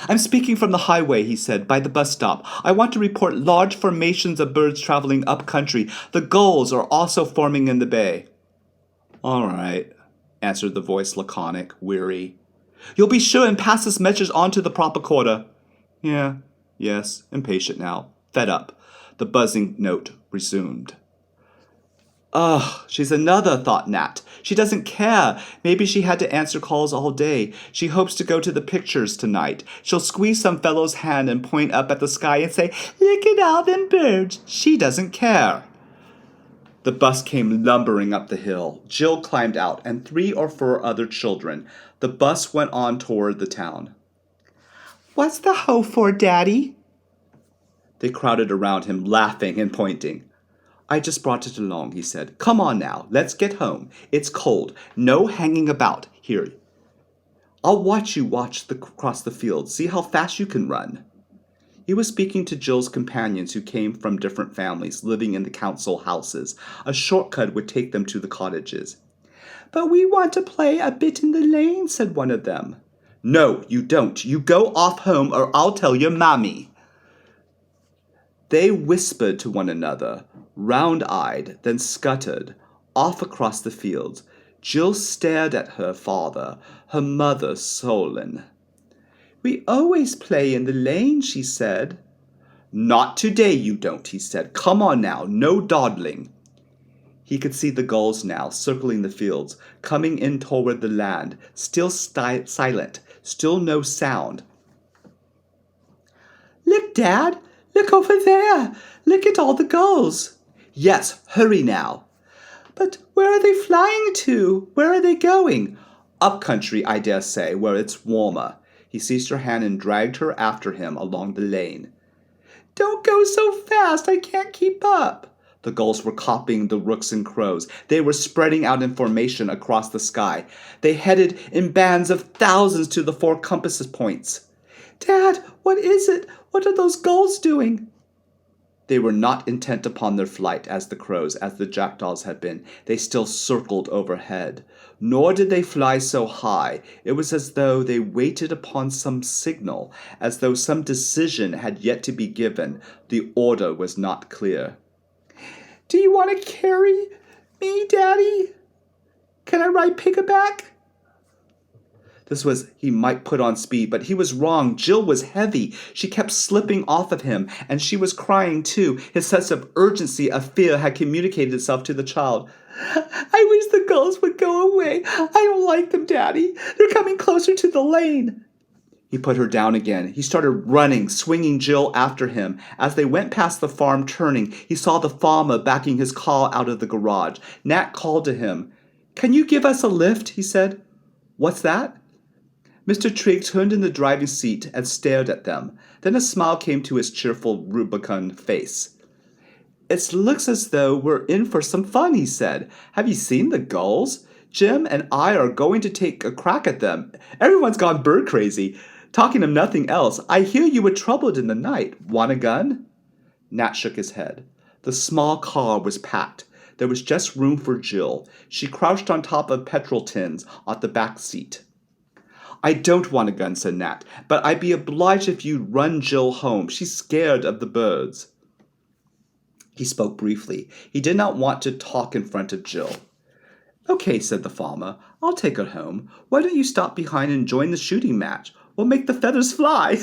A: I'm speaking from the highway, he said, by the bus stop. I want to report large formations of birds traveling up country. The gulls are also forming in the bay. All right, answered the voice, laconic, weary. You'll be sure and pass this message on to the proper quarter. Yes, impatient now, fed up. The buzzing note resumed. Ugh, she's another, thought Nat. She doesn't care. Maybe she had to answer calls all day. She hopes to go to the pictures tonight. She'll squeeze some fellow's hand and point up at the sky and say, Look at all them birds. She doesn't care. The bus came lumbering up the hill. Jill climbed out, and 3 or 4 other children. The bus went on toward the town. What's the hoe for, Daddy? They crowded around him, laughing and pointing. I just brought it along, he said. Come on now, let's get home. It's cold. No hanging about. Here, I'll watch you across the field. See how fast you can run. He was speaking to Jill's companions who came from different families living in the council houses. A shortcut would take them to the cottages. "But we want to play a bit in the lane," said one of them. "No, you don't. You go off home or I'll tell your mommy." They whispered to one another, round-eyed, then scuttered, off across the fields. Jill stared at her father, her mother sullen. "We always play in the lane," she said. "Not today you don't," he said. "Come on now, no dawdling." He could see the gulls now, circling the fields, coming in toward the land, still silent, still no sound. "Look, Dad! Look over there! Look at all the gulls!" "Yes, hurry now." "But where are they flying to? Where are they going?" "Up country, I dare say, where it's warmer." He seized her hand and dragged her after him along the lane. "Don't go so fast, I can't keep up." The gulls were copying the rooks and crows. They were spreading out in formation across the sky. They headed in bands of thousands to the 4 compass points. "Dad, what is it? What are those gulls doing?" They were not intent upon their flight as the crows, as the jackdaws had been. They still circled overhead. Nor did they fly so high. It was as though they waited upon some signal, as though some decision had yet to be given. The order was not clear. "Do you want to carry me, Daddy? Can I ride pickaback?" He might put on speed, but he was wrong. Jill was heavy. She kept slipping off of him, and she was crying too. His sense of urgency, of fear, had communicated itself to the child. "I wish the gulls would go away. I don't like them, Daddy. They're coming closer to the lane." He put her down again. He started running, swinging Jill after him. As they went past the farm turning, he saw the farmer backing his car out of the garage. Nat called to him. "Can you give us a lift?" he said. "What's that?" Mr. Trigg turned in the driving seat and stared at them. Then a smile came to his cheerful, rubicund face. "It looks as though we're in for some fun," he said. "Have you seen the gulls? Jim and I are going to take a crack at them. Everyone's gone bird crazy. Talking of nothing else, I hear you were troubled in the night. Want a gun?" Nat shook his head. The small car was packed. There was just room for Jill. She crouched on top of petrol tins on the back seat. "I don't want a gun," said Nat, "but I'd be obliged if you'd run Jill home. She's scared of the birds." He spoke briefly. He did not want to talk in front of Jill. "Okay," said the farmer. "I'll take her home. Why don't you stop behind and join the shooting match? We'll make the feathers fly."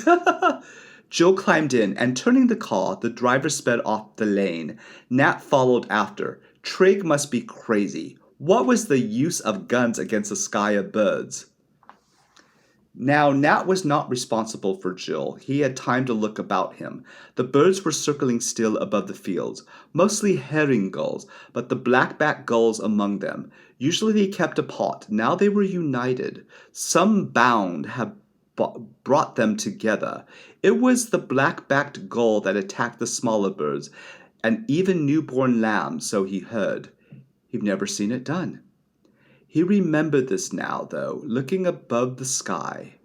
A: Jill climbed in, and turning the car, the driver sped off the lane. Nat followed after. Trigg must be crazy. What was the use of guns against a sky of birds? Now, Nat was not responsible for Jill. He had time to look about him. The birds were circling still above the fields, mostly herring gulls, but the black-backed gulls among them. Usually they kept apart. Now they were united. Some bound had brought them together. It was the black-backed gull that attacked the smaller birds, and even newborn lambs, so he heard. He'd never seen it done. He remembered this now, though, looking above the sky.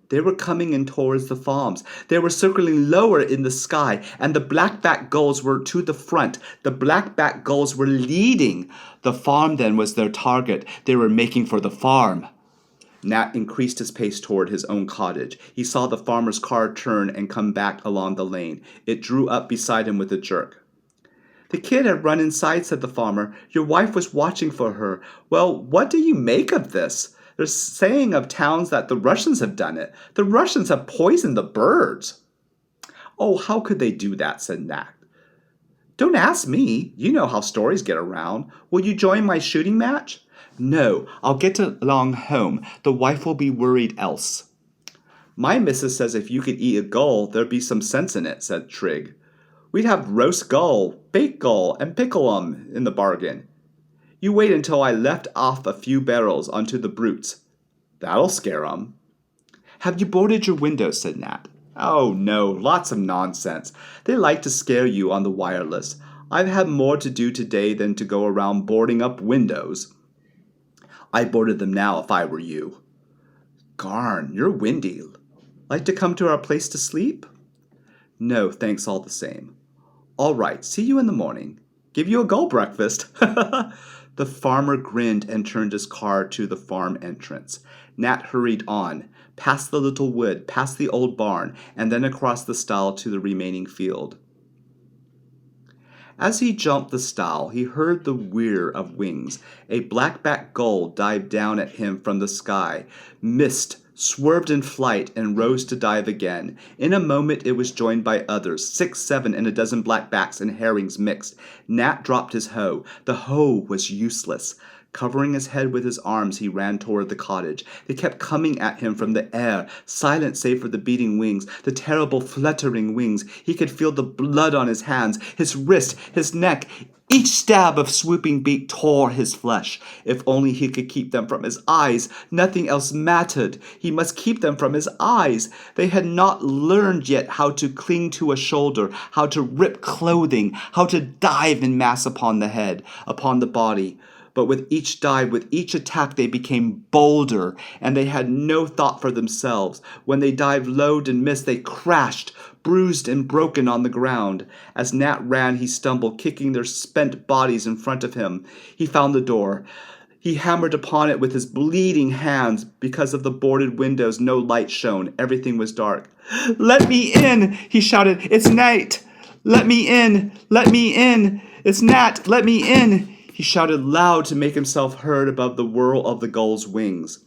A: They were coming in towards the farms. They were circling lower in the sky, and the black-backed gulls were to the front. The black-backed gulls were leading. The farm, then, was their target. They were making for the farm. Nat increased his pace toward his own cottage. He saw the farmer's car turn and come back along the lane. It drew up beside him with a jerk. "The kid had run inside," said the farmer. "Your wife was watching for her. Well, what do you make of this? They're saying of towns that the Russians have done it. The Russians have poisoned the birds." "Oh, how could they do that?" said Nat. "Don't ask me. You know how stories get around. Will you join my shooting match?" "No, I'll get along home. The wife will be worried else." "My missus says if you could eat a gull, there'd be some sense in it," said Trigg. "We'd have roast gull, baked gull, and pickle 'em in the bargain. You wait until I left off a few barrels onto the brutes. That'll scare 'em." "Have you boarded your windows?" said Nat. "Oh, no, lots of nonsense. They like to scare you on the wireless. I've had more to do today than to go around boarding up windows." "I boarded them now if I were you." "Garn, you're windy. Like to come to our place to sleep?" No, thanks all the same. All right, see you in the morning. Give you a gull breakfast. The farmer grinned and turned his car to the farm entrance. Nat hurried on, past the little wood, past the old barn, and then across the stile to the remaining field. As he jumped the stile, he heard the whir of wings. A black-backed gull dived down at him from the sky, missed, swerved in flight, and rose to dive again. In a moment it was joined by others, 6, 7, and a dozen blackbacks and herrings mixed. Nat dropped his hoe. The hoe was useless. Covering his head with his arms, he ran toward the cottage. They kept coming at him from the air, silent save for the beating wings, the terrible fluttering wings. He could feel the blood on his hands, his wrist, his neck. Each stab of swooping beak tore his flesh. If only he could keep them from his eyes. Nothing else mattered. He must keep them from his eyes. They had not learned yet how to cling to a shoulder, how to rip clothing, how to dive in mass upon the head, upon the body. But with each dive, with each attack, they became bolder, and they had no thought for themselves. When they dived low and missed, they crashed, bruised and broken on the ground. As Nat ran, he stumbled, kicking their spent bodies in front of him. He found the door. He hammered upon it with his bleeding hands. Because of the boarded windows, no light shone. Everything was dark. "Let me in!" he shouted. "It's Nat! Let me in! Let me in! It's Nat! Let me in!" He shouted loud to make himself heard above the whirl of the gull's wings.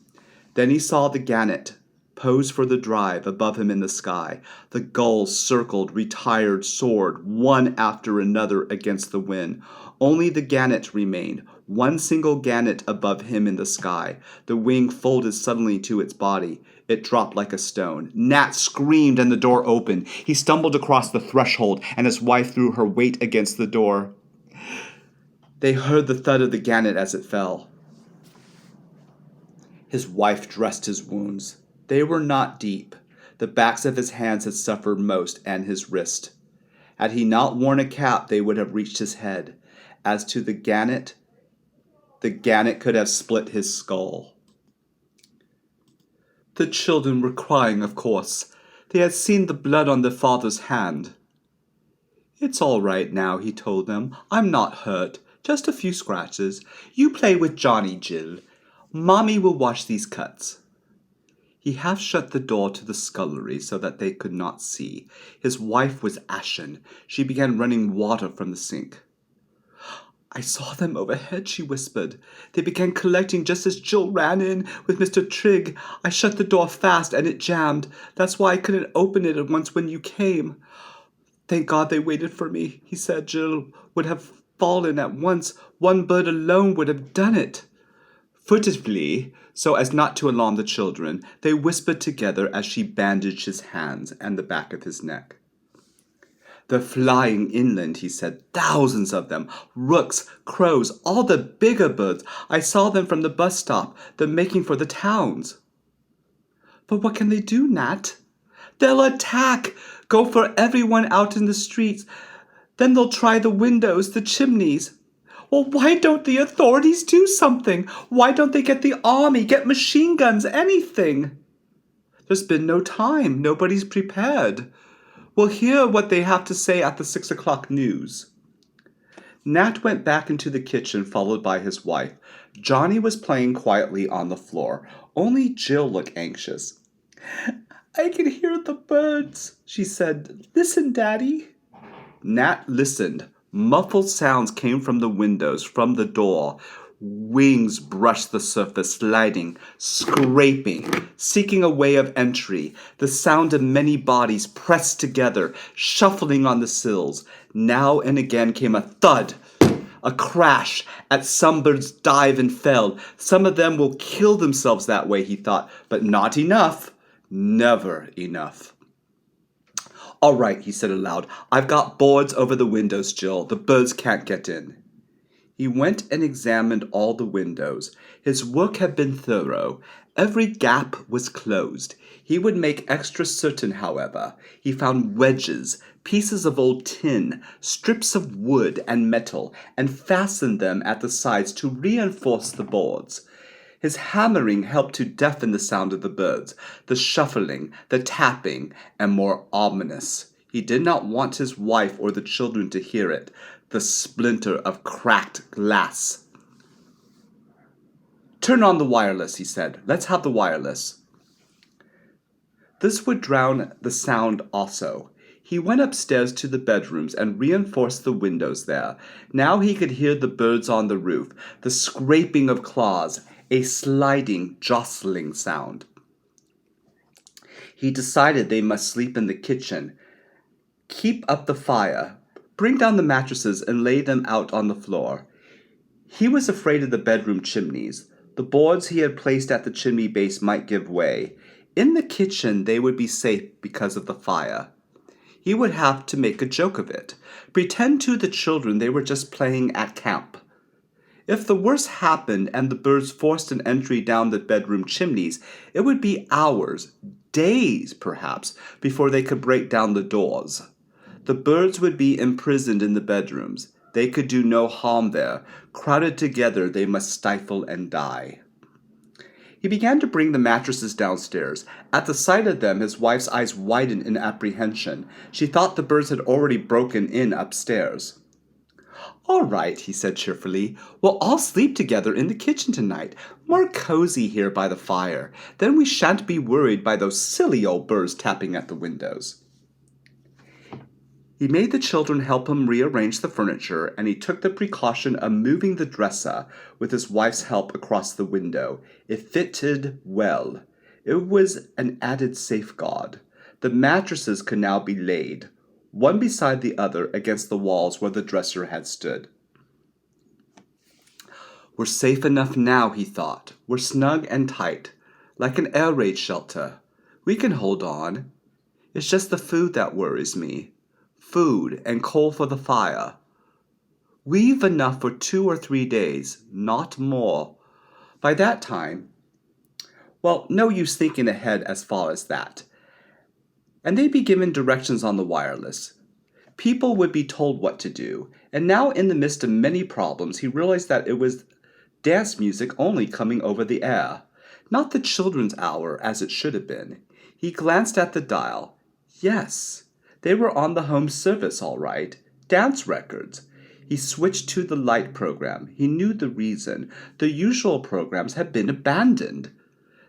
A: Then he saw the gannet, posed for the drive, above him in the sky. The gulls circled, retired, soared, one after another against the wind. Only the gannet remained, one single gannet above him in the sky. The wing folded suddenly to its body. It dropped like a stone. Nat screamed and the door opened. He stumbled across the threshold, and his wife threw her weight against the door. They heard the thud of the gannet as it fell. His wife dressed his wounds. They were not deep. The backs of his hands had suffered most, and his wrist. Had he not worn a cap, they would have reached his head. As to the gannet could have split his skull. The children were crying, of course. They had seen the blood on their father's hand. "It's all right now," he told them. "I'm not hurt. Just a few scratches. You play with Johnny, Jill. Mommy will wash these cuts." He half shut the door to the scullery so that they could not see. His wife was ashen. She began running water from the sink. "I saw them overhead," she whispered. "They began collecting just as Jill ran in with Mr. Trigg. I shut the door fast and it jammed. That's why I couldn't open it at once when you came." "Thank God they waited for me," he said. "Jill would have fallen at once. One bird alone would have done it." Furtively, so as not to alarm the children, they whispered together as she bandaged his hands and the back of his neck. "They're flying inland," he said. "Thousands of them. Rooks, crows, all the bigger birds. I saw them from the bus stop. They're making for the towns." "But what can they do, Nat?" "They'll attack! Go for everyone out in the streets. Then they'll try the windows, the chimneys." "Well, why don't the authorities do something? Why don't they get the army, get machine guns, anything?" "There's been no time. Nobody's prepared. We'll hear what they have to say at the 6 o'clock news." Nat went back into the kitchen, followed by his wife. Johnny was playing quietly on the floor. Only Jill looked anxious. "I can hear the birds," she said. "Listen, Daddy." Nat listened. Muffled sounds came from the windows, from the door. Wings brushed the surface, sliding, scraping, seeking a way of entry. The sound of many bodies pressed together, shuffling on the sills. Now and again came a thud, a crash, as some birds dived and fell. Some of them will kill themselves that way, he thought, but not enough. Never enough. "All right," he said aloud. "I've got boards over the windows, Jill. The birds can't get in." He went and examined all the windows. His work had been thorough. Every gap was closed. He would make extra certain, however. He found wedges, pieces of old tin, strips of wood and metal, and fastened them at the sides to reinforce the boards. His hammering helped to deafen the sound of the birds, the shuffling, the tapping, and more ominous. He did not want his wife or the children to hear it, the splinter of cracked glass. "Turn on the wireless," he said. "Let's have the wireless." This would drown the sound also. He went upstairs to the bedrooms and reinforced the windows there. Now he could hear the birds on the roof, the scraping of claws, a sliding, jostling sound. He decided they must sleep in the kitchen. Keep up the fire. Bring down the mattresses and lay them out on the floor. He was afraid of the bedroom chimneys. The boards he had placed at the chimney base might give way. In the kitchen they would be safe because of the fire. He would have to make a joke of it. Pretend to the children they were just playing at camp. If the worst happened and the birds forced an entry down the bedroom chimneys, it would be hours, days perhaps, before they could break down the doors. The birds would be imprisoned in the bedrooms. They could do no harm there. Crowded together, they must stifle and die. He began to bring the mattresses downstairs. At the sight of them, his wife's eyes widened in apprehension. She thought the birds had already broken in upstairs. "All right," he said cheerfully. "We'll all sleep together in the kitchen tonight. More cozy here by the fire. Then we shan't be worried by those silly old birds tapping at the windows." He made the children help him rearrange the furniture, and he took the precaution of moving the dresser with his wife's help across the window. It fitted well. It was an added safeguard. The mattresses could now be laid, one beside the other against the walls where the dresser had stood. "We're safe enough now," he thought. "We're snug and tight, like an air raid shelter. We can hold on. It's just the food that worries me. Food and coal for the fire. We've enough for 2 or 3 days, not more. By that time, well, no use thinking ahead as far as that." And they'd be given directions on the wireless. People would be told what to do, and now in the midst of many problems, he realized that it was dance music only coming over the air, not the children's hour as it should have been. He glanced at the dial. Yes, they were on the home service all right, dance records. He switched to the light program. He knew the reason. The usual programs had been abandoned.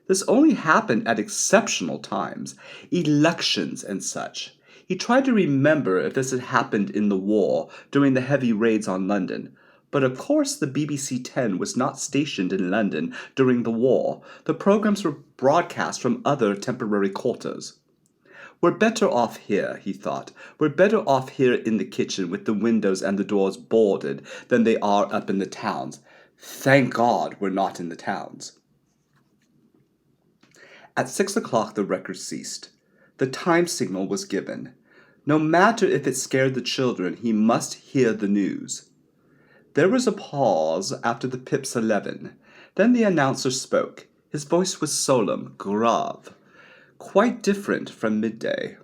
A: This only happened at exceptional times, elections and such. He tried to remember if this had happened in the war, during the heavy raids on London. But of course the BBC 10 was not stationed in London during the war. The programs were broadcast from other temporary quarters. "We're better off here," he thought. "We're better off here in the kitchen with the windows and the doors boarded than they are up in the towns. Thank God we're not in the towns." At 6 o'clock the record ceased. The time signal was given. No matter if it scared the children, he must hear the news. There was a pause after the Pips 11. Then the announcer spoke. His voice was solemn, grave, quite different from midday.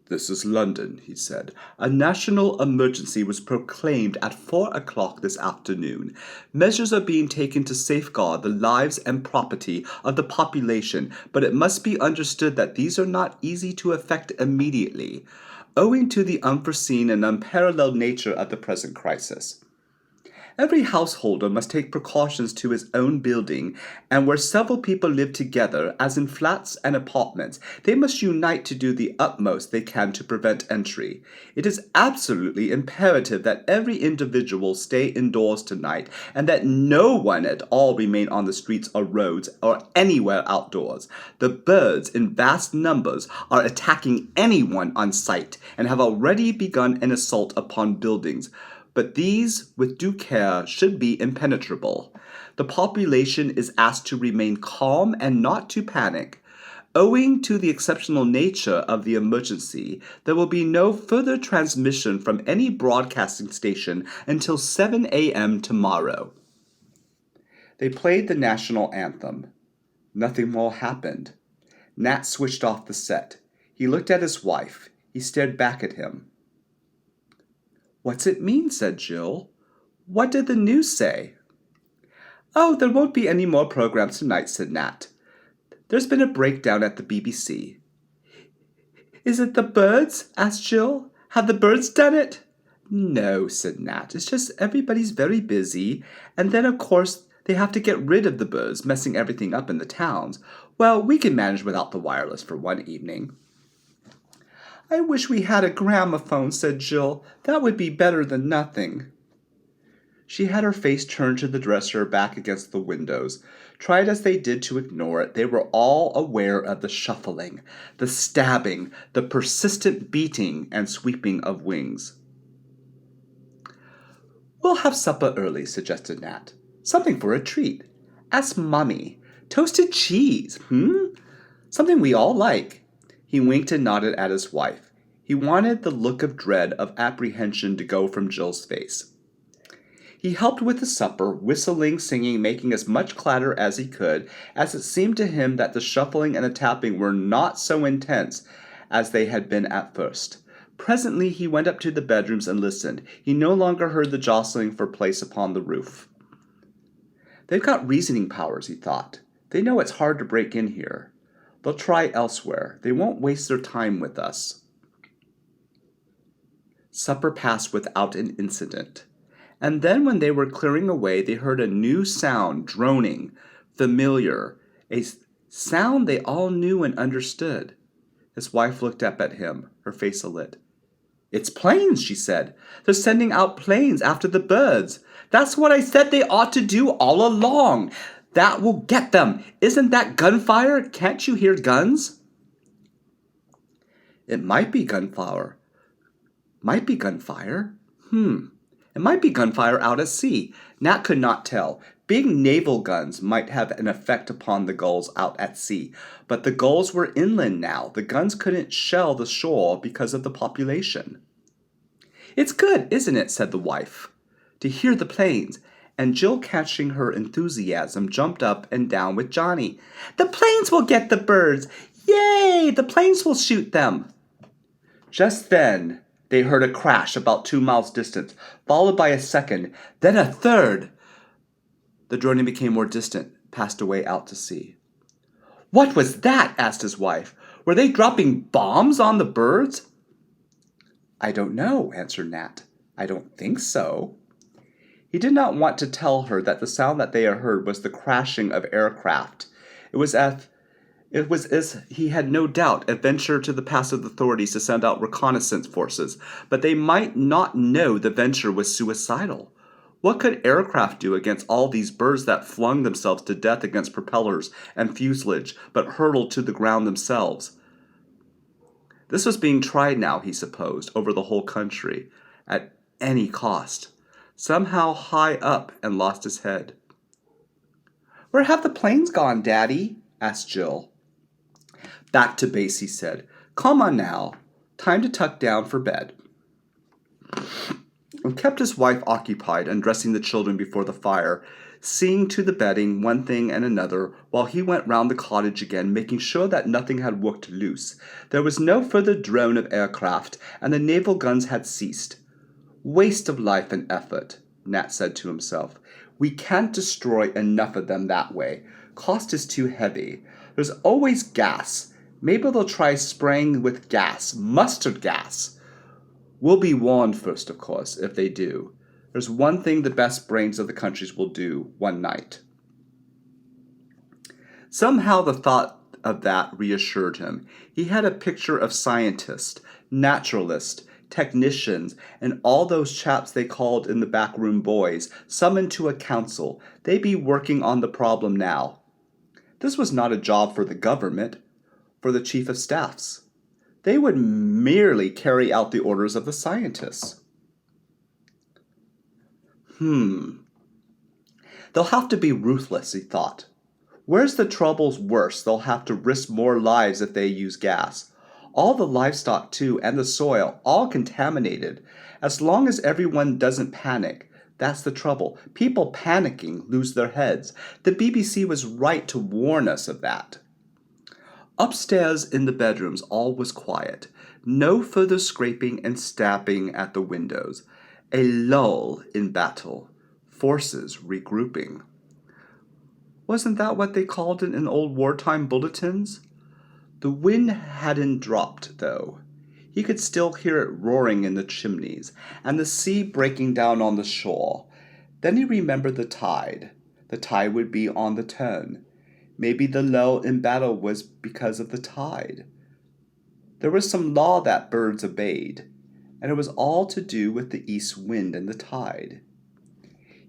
A: "This is London," he said. "A national emergency was proclaimed at 4 o'clock this afternoon. Measures are being taken to safeguard the lives and property of the population, but it must be understood that these are not easy to effect immediately, owing to the unforeseen and unparalleled nature of the present crisis. Every householder must take precautions to his own building, and where several people live together, as in flats and apartments, they must unite to do the utmost they can to prevent entry. It is absolutely imperative that every individual stay indoors tonight, and that no one at all remain on the streets or roads or anywhere outdoors. The birds, in vast numbers, are attacking anyone on sight, and have already begun an assault upon buildings. But these, with due care, should be impenetrable. The population is asked to remain calm and not to panic. Owing to the exceptional nature of the emergency, there will be no further transmission from any broadcasting station until 7 a.m. tomorrow." They played the national anthem. Nothing more happened. Nat switched off the set. He looked at his wife. He stared back at him. "What's it mean?" said Jill. "What did the news say?" "Oh, there won't be any more programs tonight," said Nat. "There's been a breakdown at the BBC. Is it the birds? Asked Jill. Have the birds done it? No, said Nat. It's just everybody's very busy. And then, of course, they have to get rid of the birds, messing everything up in the towns. Well, we can manage without the wireless for one evening. I wish we had a gramophone, said Jill. That would be better than nothing. She had her face turned to the dresser back against the windows. Tried as they did to ignore it, they were all aware of the shuffling, the stabbing, the persistent beating and sweeping of wings. We'll have supper early, suggested Nat. Something for a treat. Ask Mummy. Toasted cheese, Something we all like. He winked and nodded at his wife. He wanted the look of dread, of apprehension to go from Jill's face. He helped with the supper, whistling, singing, making as much clatter as he could, as it seemed to him that the shuffling and the tapping were not so intense as they had been at first. Presently he went up to the bedrooms and listened. He no longer heard the jostling for place upon the roof. They've got reasoning powers, he thought. They know it's hard to break in here. They'll try elsewhere. They won't waste their time with us. Supper passed without an incident. And then when they were clearing away, they heard a new sound, droning, familiar, a sound they all knew and understood. His wife looked up at him, her face alit. It's planes, she said. They're sending out planes after the birds. That's what I said they ought to do all along. That will get them. Isn't that gunfire? Can't you hear guns? It might be gunfire. Might be gunfire. It might be gunfire out at sea. Nat could not tell. Big naval guns might have an effect upon the gulls out at sea, but the gulls were inland now. The guns couldn't shell the shore because of the population. It's good, isn't it, said the wife, to hear the planes. And Jill, catching her enthusiasm, jumped up and down with Johnny. The planes will get the birds! Yay! The planes will shoot them! Just then, they heard a crash about 2 miles distant, followed by a second, then a third. The droning became more distant, passed away out to sea. What was that? Asked his wife. Were they dropping bombs on the birds? I don't know, answered Nat. I don't think so. He did not want to tell her that the sound that they had heard was the crashing of aircraft. It was as he had no doubt a venture to the passive authorities to send out reconnaissance forces, but they might not know the venture was suicidal. What could aircraft do against all these birds that flung themselves to death against propellers and fuselage, but hurtled to the ground themselves? This was being tried now, he supposed, over the whole country, at any cost. Somehow high up, and lost his head. Where have the planes gone, Daddy? Asked Jill. Back to base, he said. Come on now. Time to tuck down for bed. And kept his wife occupied undressing the children before the fire, seeing to the bedding, one thing and another, while he went round the cottage again, making sure that nothing had worked loose. There was no further drone of aircraft, and the naval guns had ceased. Waste of life and effort, Nat said to himself. We can't destroy enough of them that way. Cost is too heavy. There's always gas. Maybe they'll try spraying with gas, mustard gas. We'll be warned first, of course, if they do. There's one thing the best brains of the countries will do one night. Somehow the thought of that reassured him. He had a picture of scientists, naturalists, technicians, and all those chaps they called in the backroom boys, summoned to a council. They'd be working on the problem now. This was not a job for the government, for the chief of staffs. They would merely carry out the orders of the scientists. They'll have to be ruthless, he thought. Where's the troubles worse? They'll have to risk more lives if they use gas. All the livestock, too, and the soil, all contaminated. As long as everyone doesn't panic, that's the trouble. People panicking lose their heads. The BBC was right to warn us of that. Upstairs in the bedrooms, all was quiet. No further scraping and stabbing at the windows. A lull in battle. Forces regrouping. Wasn't that what they called it in old wartime bulletins? The wind hadn't dropped, though. He could still hear it roaring in the chimneys, and the sea breaking down on the shore. Then he remembered the tide. The tide would be on the turn. Maybe the lull in battle was because of the tide. There was some law that birds obeyed, and it was all to do with the east wind and the tide.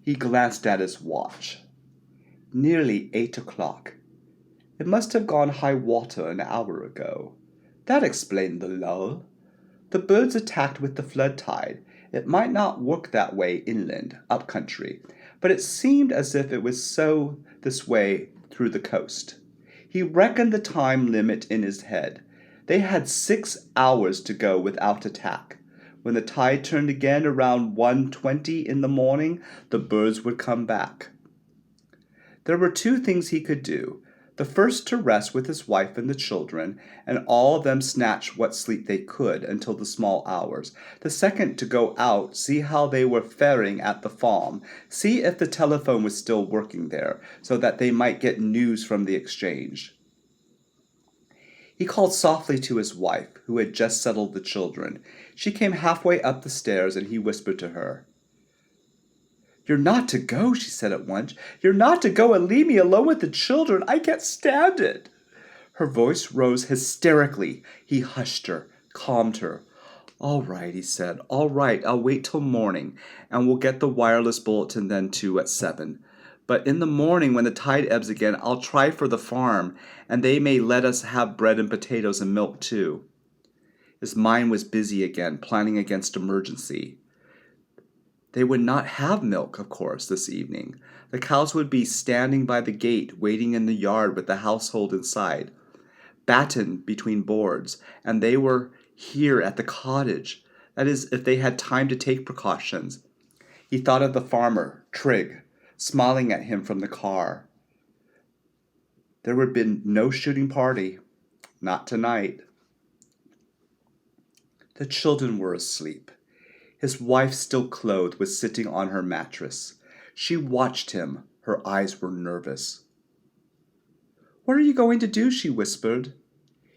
A: He glanced at his watch. Nearly 8 o'clock. It must have gone high water an hour ago. That explained the lull. The birds attacked with the flood tide. It might not work that way inland, up country, but it seemed as if it was so this way through the coast. He reckoned the time limit in his head. They had 6 hours to go without attack. When the tide turned again around 1:20 in the morning, the birds would come back. There were 2 things he could do. The first to rest with his wife and the children, and all of them snatch what sleep they could until the small hours. The second to go out, see how they were faring at the farm, see if the telephone was still working there, so that they might get news from the exchange. He called softly to his wife, who had just settled the children. She came halfway up the stairs, and he whispered to her. "You're not to go," she said at once. "You're not to go and leave me alone with the children. I can't stand it." Her voice rose hysterically. He hushed her, calmed her. "All right," he said. "All right, I'll wait till morning, and we'll get the wireless bulletin then too at 7. But in the morning, when the tide ebbs again, I'll try for the farm, and they may let us have bread and potatoes and milk too." His mind was busy again, planning against emergency. They would not have milk, of course, this evening. The cows would be standing by the gate, waiting in the yard with the household inside, battened between boards, and they were here at the cottage. That is, if they had time to take precautions. He thought of the farmer, Trigg, smiling at him from the car. There would have been no shooting party. Not tonight. The children were asleep. His wife, still clothed, was sitting on her mattress. She watched him. Her eyes were nervous. "What are you going to do?" she whispered.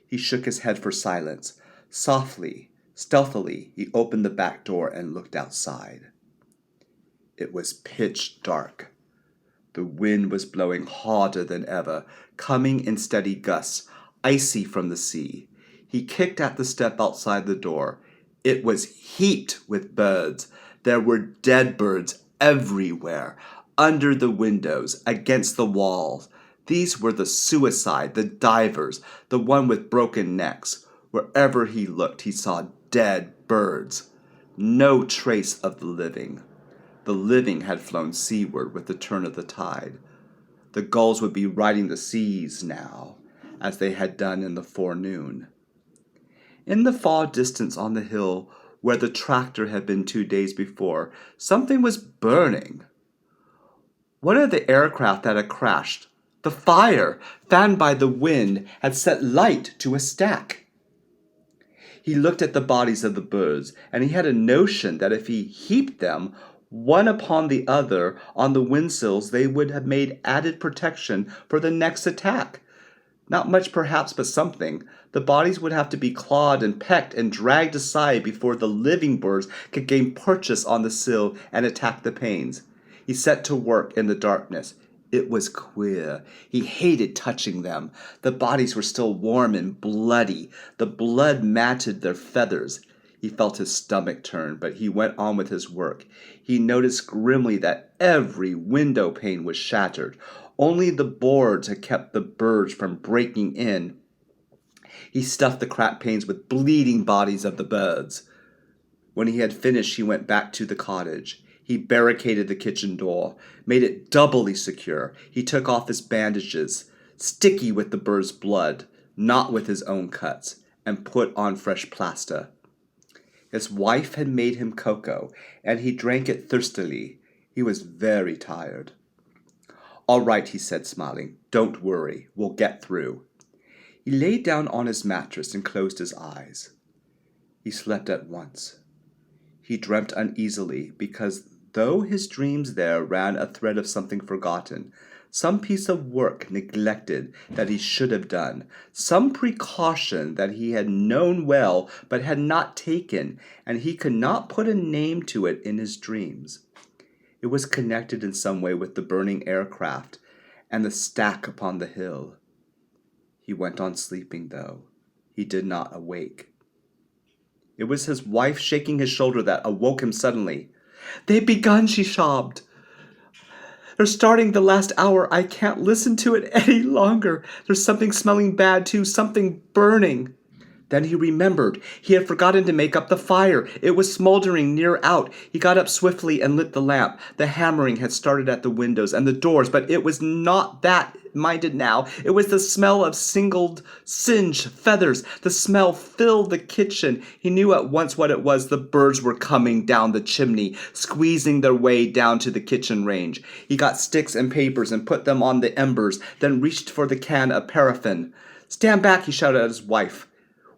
A: He shook his head for silence. Softly, stealthily, he opened the back door and looked outside. It was pitch dark. The wind was blowing harder than ever, coming in steady gusts, icy from the sea. He kicked at the step outside the door. It was heaped with birds. There were dead birds everywhere, under the windows, against the walls. These were the suicide, the divers, the one with broken necks. Wherever he looked, he saw dead birds. No trace of the living. The living had flown seaward with the turn of the tide. The gulls would be riding the seas now, as they had done in the forenoon. In the far distance on the hill, where the tractor had been 2 days before, something was burning. One of the aircraft that had crashed, the fire, fanned by the wind, had set light to a stack. He looked at the bodies of the birds, and he had a notion that if he heaped them one upon the other on the windsills, they would have made added protection for the next attack. Not much perhaps, but something. The bodies would have to be clawed and pecked and dragged aside before the living birds could gain purchase on the sill and attack the panes. He set to work in the darkness. It was queer. He hated touching them. The bodies were still warm and bloody. The blood matted their feathers. He felt his stomach turn, but he went on with his work. He noticed grimly that every window pane was shattered. Only the boards had kept the birds from breaking in. He stuffed the cracked panes with bleeding bodies of the birds. When he had finished, he went back to the cottage. He barricaded the kitchen door, made it doubly secure. He took off his bandages, sticky with the bird's blood, not with his own cuts, and put on fresh plaster. His wife had made him cocoa, and he drank it thirstily. He was very tired. "All right," he said, smiling. "Don't worry. We'll get through." He lay down on his mattress and closed his eyes. He slept at once. He dreamt uneasily because Though his dreams there ran a thread of something forgotten, some piece of work neglected that he should have done, some precaution that he had known well but had not taken, and he could not put a name to it in his dreams. It was connected in some way with the burning aircraft and the stack upon the hill. He went on sleeping, though. He did not awake. It was his wife shaking his shoulder that awoke him suddenly. "They've begun," she sobbed. "They're starting the last hour. I can't listen to it any longer. There's something smelling bad, too, something burning." Then he remembered. He had forgotten to make up the fire. It was smoldering near out. He got up swiftly and lit the lamp. The hammering had started at the windows and the doors, but it was not that minded now. It was the smell of singed feathers. The smell filled the kitchen. He knew at once what it was. The birds were coming down the chimney, squeezing their way down to the kitchen range. He got sticks and papers and put them on the embers, then reached for the can of paraffin. "Stand back," he shouted at his wife.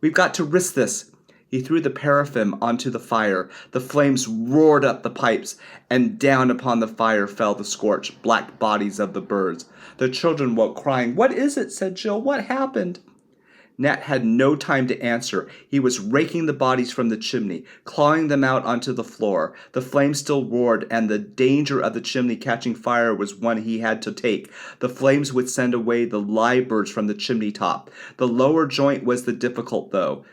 A: "We've got to risk this." He threw the paraffin onto the fire. The flames roared up the pipes, and down upon the fire fell the scorched black bodies of the birds. The children woke crying. "What is it?" said Jill. "What happened?" Nat had no time to answer. He was raking the bodies from the chimney, clawing them out onto the floor. The flames still roared, and the danger of the chimney catching fire was one he had to take. The flames would send away the live birds from the chimney top. The lower joint was the difficult, though.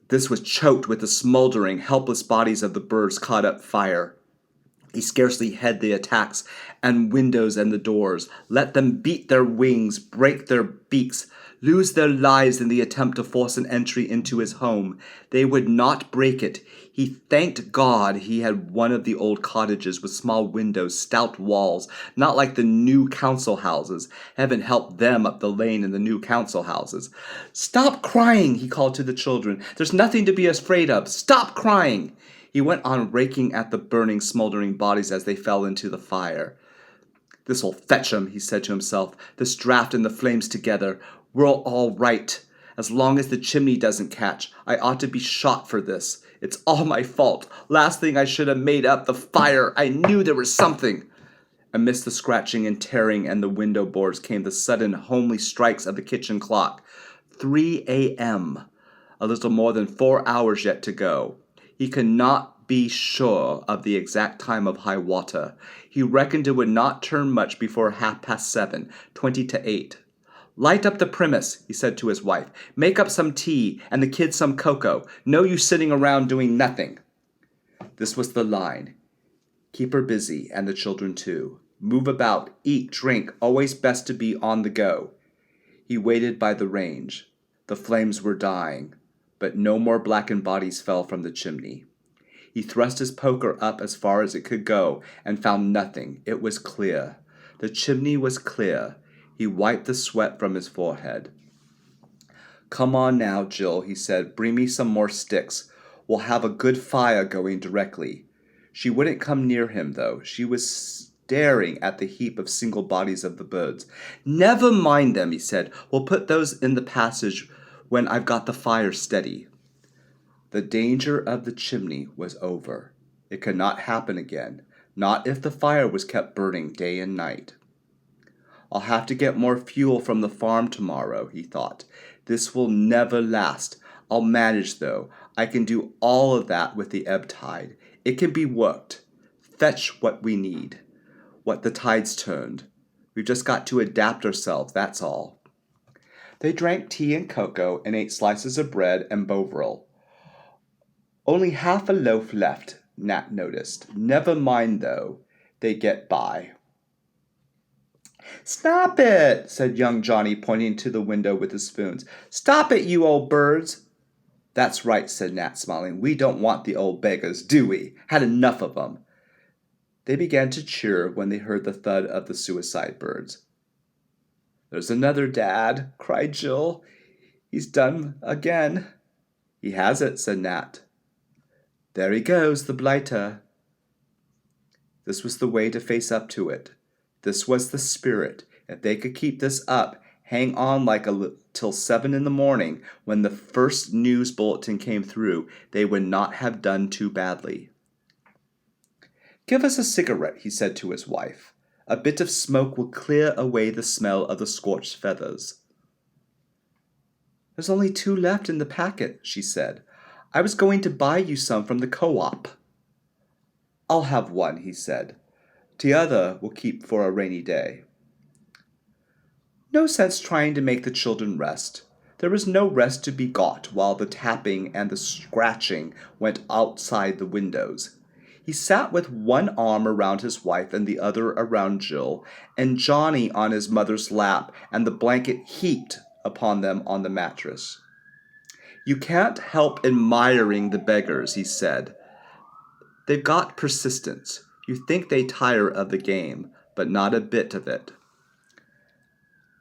A: This was choked with the smoldering, helpless bodies of the birds caught up fire. He scarcely heard the attacks and windows and the doors. Let them beat their wings, break their beaks, lose their lives in the attempt to force an entry into his home. They would not break it. He thanked God he had one of the old cottages with small windows, stout walls, not like the new council houses. Heaven help them up the lane in the new council houses. "Stop crying," he called to the children. "There's nothing to be afraid of. Stop crying." He went on raking at the burning, smoldering bodies as they fell into the fire. "This'll fetch 'em," he said to himself. "This draft and the flames together. We're all right. As long as the chimney doesn't catch, I ought to be shot for this. It's all my fault. Last thing I should have made up the fire. I knew there was something." Amidst the scratching and tearing and the window boards came the sudden, homely strikes of the kitchen clock. 3 a.m. A little more than 4 hours yet to go. He could not be sure of the exact time of high water. He reckoned it would not turn much before 7:30, 20 to 8. "Light up the premise," he said to his wife. "Make up some tea, and the kids some cocoa. No use sitting around doing nothing." This was the line. Keep her busy, and the children too. Move about, eat, drink, always best to be on the go. He waited by the range. The flames were dying, but no more blackened bodies fell from the chimney. He thrust his poker up as far as it could go, and found nothing. It was clear. The chimney was clear. He wiped the sweat from his forehead. "Come on now, Jill," he said. "Bring me some more sticks. We'll have a good fire going directly." She wouldn't come near him, though. She was staring at the heap of single bodies of the birds. "Never mind them," he said. "We'll put those in the passage when I've got the fire steady." The danger of the chimney was over. It could not happen again, not if the fire was kept burning day and night. "I'll have to get more fuel from the farm tomorrow," he thought. "This will never last. I'll manage, though. I can do all of that with the ebb tide. It can be worked. Fetch what we need. What the tide's turned. We've just got to adapt ourselves, that's all." They drank tea and cocoa and ate slices of bread and Bovril. "Only half a loaf left," Nat noticed. "Never mind, though. They get by." "Stop it," said young Johnny, pointing to the window with his spoons. "Stop it, you old birds." "That's right," said Nat, smiling. "We don't want the old beggars, do we? Had enough of them." They began to cheer when they heard the thud of the suicide birds. "There's another, Dad," cried Jill. "He's done again." "He has it," said Nat. "There he goes, the blighter." This was the way to face up to it. This was the spirit. If they could keep this up, hang on till 7 in the morning, when the first news bulletin came through, they would not have done too badly. "Give us a cigarette," he said to his wife. "A bit of smoke will clear away the smell of the scorched feathers." "There's only 2 left in the packet," she said. "I was going to buy you some from the co-op." "I'll have 1," he said. "T'other we'll keep for a rainy day." No sense trying to make the children rest. There was no rest to be got while the tapping and the scratching went outside the windows. He sat with one arm around his wife and the other around Jill, and Johnny on his mother's lap, and the blanket heaped upon them on the mattress. "You can't help admiring the beggars," he said. "They've got persistence. You think they tire of the game, but not a bit of it."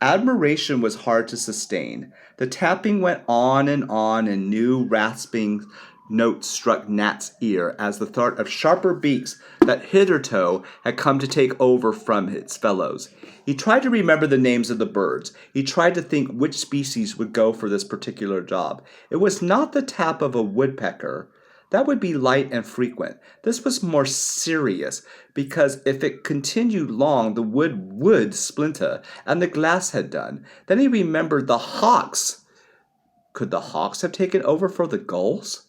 A: Admiration was hard to sustain. The tapping went on, and new rasping notes struck Nat's ear as the thought of sharper beaks that hitherto had come to take over from its fellows. He tried to remember the names of the birds. He tried to think which species would go for this particular job. It was not the tap of a woodpecker. That would be light and frequent. This was more serious, because if it continued long, the wood would splinter, and the glass had done. Then he remembered the hawks. Could the hawks have taken over for the gulls?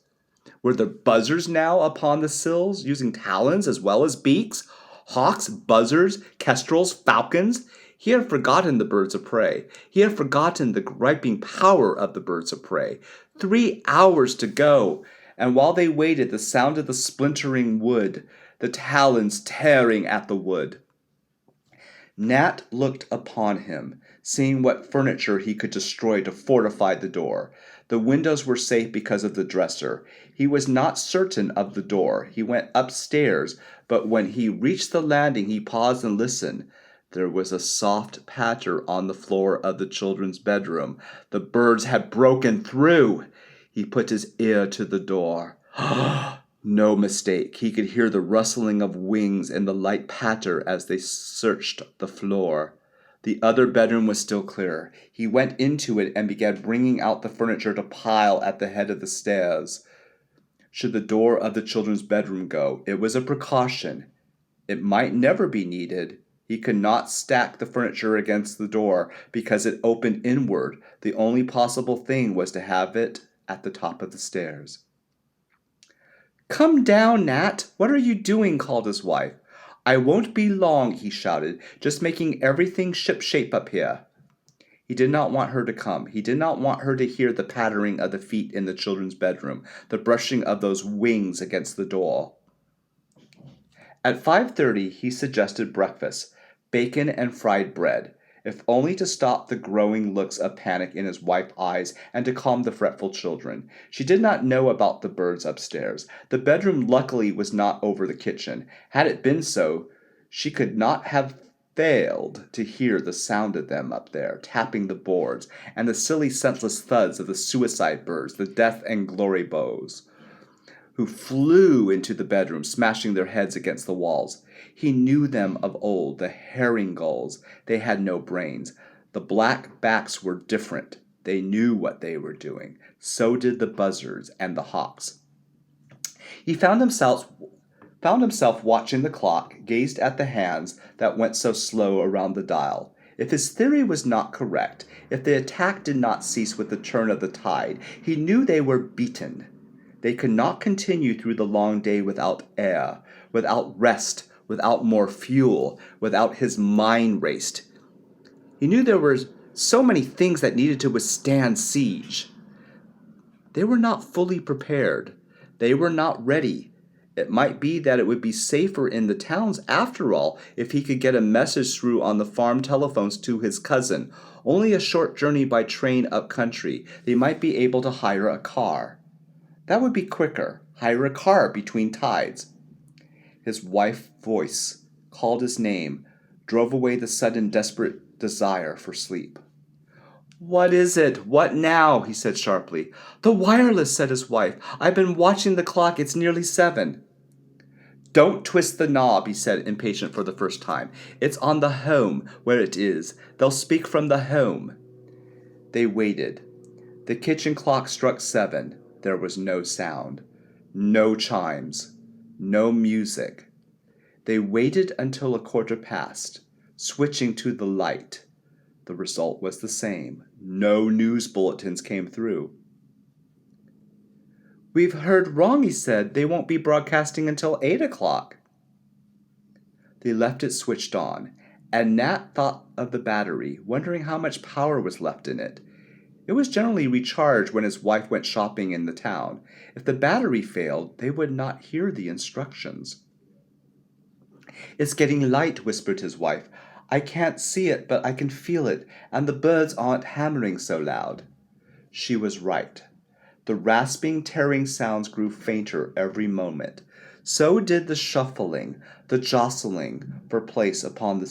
A: Were the buzzards now upon the sills, using talons as well as beaks? Hawks, buzzards, kestrels, falcons? He had forgotten the birds of prey. He had forgotten the griping power of the birds of prey. 3 hours to go. And while they waited, the sound of the splintering wood, the talons tearing at the wood. Nat looked upon him, seeing what furniture he could destroy to fortify the door. The windows were safe because of the dresser. He was not certain of the door. He went upstairs, but when he reached the landing, he paused and listened. There was a soft patter on the floor of the children's bedroom. The birds had broken through. He put his ear to the door. No mistake. He could hear the rustling of wings and the light patter as they searched the floor. The other bedroom was still clear. He went into it and began bringing out the furniture to pile at the head of the stairs. Should the door of the children's bedroom go, it was a precaution. It might never be needed. He could not stack the furniture against the door because it opened inward. The only possible thing was to have it at the top of the stairs. "Come down, Nat! What are you doing?" called his wife. "I won't be long," he shouted, "just making everything ship-shape up here." He did not want her to come. He did not want her to hear the pattering of the feet in the children's bedroom, the brushing of those wings against the door. At 5:30, he suggested breakfast, bacon and fried bread, if only to stop the growing looks of panic in his wife's eyes and to calm the fretful children. She did not know about the birds upstairs. The bedroom luckily was not over the kitchen. Had it been so, she could not have failed to hear the sound of them up there, tapping the boards, and the silly senseless thuds of the suicide birds, the death and glory bows, who flew into the bedroom, smashing their heads against the walls. He knew them of old, the herring gulls. They had no brains. The black backs were different. They knew what they were doing. So did the buzzards and the hawks. He found himself watching the clock, gazed at the hands that went so slow around the dial. If his theory was not correct, if the attack did not cease with the turn of the tide, he knew they were beaten. They could not continue through the long day without air, without rest, without more fuel, without his mind raced. He knew there were so many things that needed to withstand siege. They were not fully prepared. They were not ready. It might be that it would be safer in the towns after all if he could get a message through on the farm telephones to his cousin. Only a short journey by train up country. They might be able to hire a car. That would be quicker. Hire a car between tides. His wife's voice called his name, drove away the sudden desperate desire for sleep. "What is it? What now?" he said sharply. "The wireless," said his wife. "I've been watching the clock. It's nearly 7. "Don't twist the knob," he said, impatient for the first time. "It's on the home, where it is. They'll speak from the home." They waited. The kitchen clock struck 7. There was no sound. No chimes. No music. They waited until 1/4 past, switching to the light. The result was the same. No news bulletins came through. "We've heard wrong," he said. "They won't be broadcasting until 8 o'clock." They left it switched on, and Nat thought of the battery, wondering how much power was left in it. It was generally recharged when his wife went shopping in the town. If the battery failed, they would not hear the instructions. "It's getting light," whispered his wife. "I can't see it, but I can feel it, and the birds aren't hammering so loud." She was right. The rasping, tearing sounds grew fainter every moment. So did the shuffling, the jostling for place upon the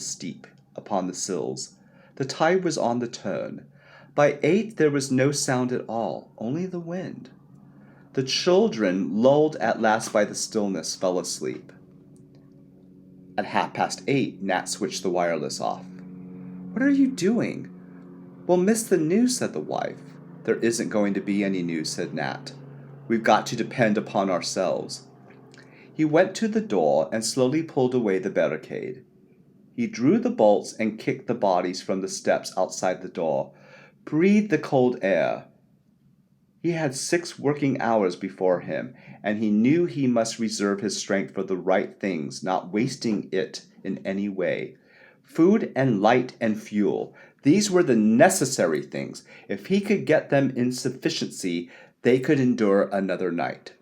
A: sills. The tide was on the turn. By 8 there was no sound at all, only the wind. The children, lulled at last by the stillness, fell asleep. At 8:30, Nat switched the wireless off. "What are you doing?" "We'll miss the news," said the wife. "There isn't going to be any news," said Nat. "We've got to depend upon ourselves." He went to the door and slowly pulled away the barricade. He drew the bolts and kicked the bodies from the steps outside the door, breathed the cold air. He had 6 working hours before him, and he knew he must reserve his strength for the right things, not wasting it in any way. Food and light and fuel, these were the necessary things. If he could get them in sufficiency, they could endure another night.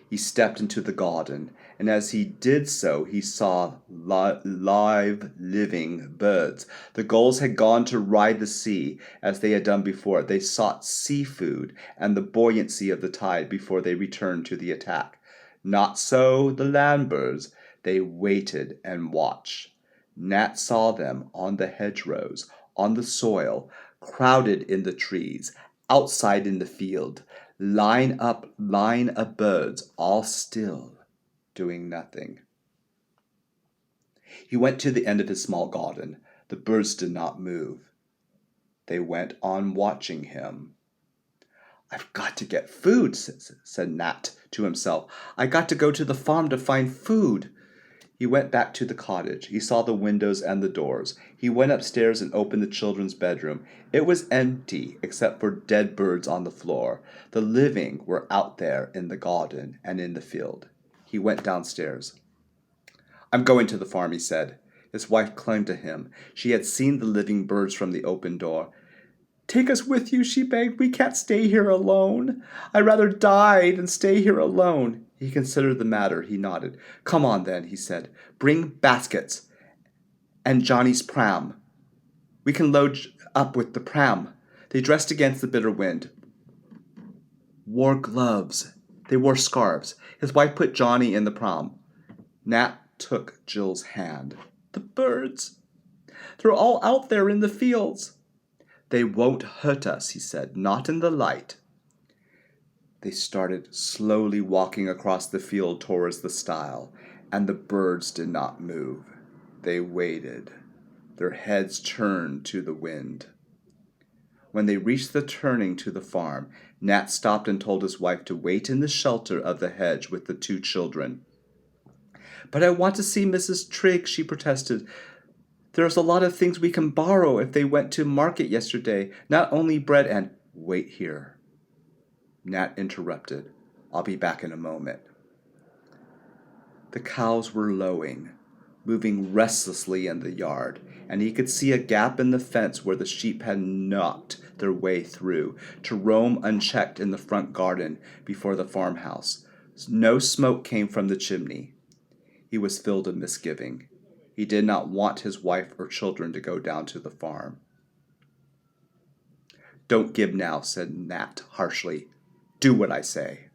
A: He stepped into the garden, and as he did so, he saw live, living birds. The gulls had gone to ride the sea, as they had done before. They sought seafood and the buoyancy of the tide before they returned to the attack. Not so the land birds. They waited and watched. Nat saw them on the hedgerows, on the soil, crowded in the trees, outside in the field. Line of birds, all still, doing nothing. He went to the end of his small garden. The birds did not move. They went on watching him. "I've got to get food," said Nat to himself. "I got to go to the farm to find food." He went back to the cottage. He saw the windows and the doors. He went upstairs and opened the children's bedroom. It was empty, except for dead birds on the floor. The living were out there in the garden and in the field. He went downstairs. "I'm going to the farm," he said. His wife clung to him. She had seen the living birds from the open door. "Take us with you," she begged. "We can't stay here alone. I'd rather die than stay here alone." He considered the matter. He nodded. "Come on, then," he said. "Bring baskets and Johnny's pram. We can load up with the pram." They dressed against the bitter wind. Wore gloves. They wore scarves. His wife put Johnny in the pram. Nat took Jill's hand. "The birds. They're all out there in the fields." "They won't hurt us," he said. "Not in the light." They started slowly walking across the field towards the stile, and the birds did not move. They waited, their heads turned to the wind. When they reached the turning to the farm, Nat stopped and told his wife to wait in the shelter of the hedge with the 2 children. "But I want to see Mrs. Trigg," she protested. "There's a lot of things we can borrow if they went to market yesterday, not only bread and—" "Wait here," Nat interrupted. "I'll be back in a moment." The cows were lowing, moving restlessly in the yard, and he could see a gap in the fence where the sheep had knocked their way through, to roam unchecked in the front garden before the farmhouse. No smoke came from the chimney. He was filled with misgiving. He did not want his wife or children to go down to the farm. "Don't give now," said Nat harshly. "Do what I say."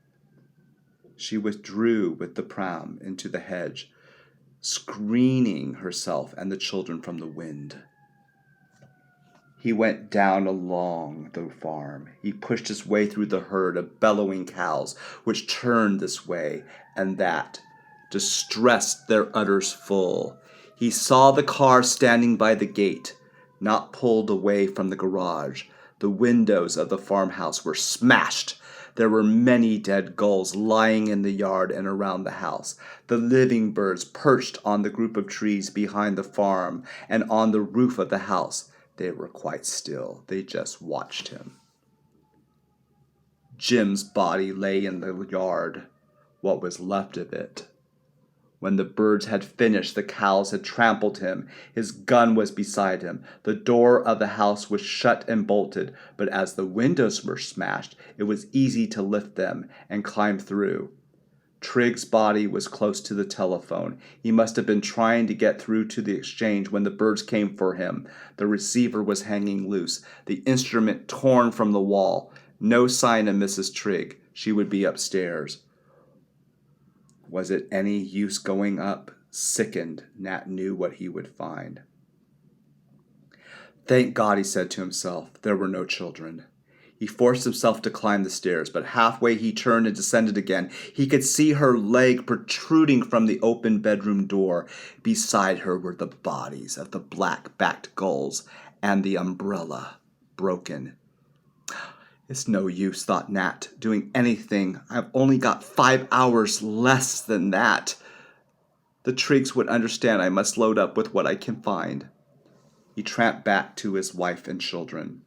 A: She withdrew with the pram into the hedge, screening herself and the children from the wind. He went down along the farm. He pushed his way through the herd of bellowing cows, which turned this way and that, distressed their udders full. He saw the car standing by the gate, not pulled away from the garage. The windows of the farmhouse were smashed. There were many dead gulls lying in the yard and around the house. The living birds perched on the group of trees behind the farm and on the roof of the house. They were quite still. They just watched him. Jim's body lay in the yard, what was left of it. When the birds had finished, the cows had trampled him. His gun was beside him. The door of the house was shut and bolted, but as the windows were smashed, it was easy to lift them and climb through. Trigg's body was close to the telephone. He must have been trying to get through to the exchange when the birds came for him. The receiver was hanging loose, the instrument torn from the wall. No sign of Mrs. Trigg. She would be upstairs. Was it any use going up? Sickened, Nat knew what he would find. Thank God, he said to himself, there were no children. He forced himself to climb the stairs, but halfway he turned and descended again. He could see her leg protruding from the open bedroom door. Beside her were the bodies of the black-backed gulls and the umbrella, broken. It's no use, thought Nat, doing anything. I've only got 5 hours less than that. The Triggs would understand I must load up with what I can find. He tramped back to his wife and children.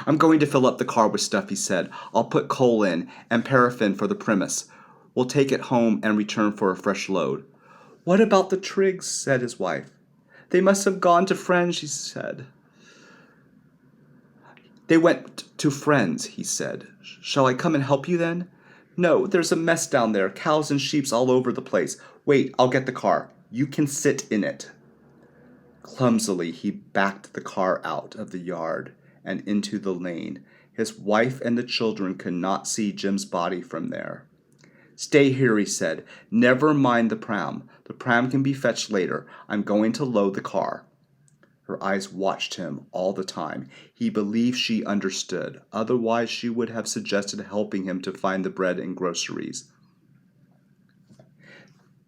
A: I'm going to fill up the car with stuff, he said. I'll put coal in and paraffin for the premise. We'll take it home and return for a fresh load. What about the Triggs? Said his wife. They must have gone to friends, she said. They went to friends, he said. Shall I come and help you then? No, there's a mess down there, cows and sheep all over the place. Wait, I'll get the car. You can sit in it. Clumsily, he backed the car out of the yard and into the lane. His wife and the children could not see Jim's body from there. Stay here, he said. Never mind the pram. The pram can be fetched later. I'm going to load the car. Her eyes watched him all the time. He believed she understood. Otherwise, she would have suggested helping him to find the bread and groceries.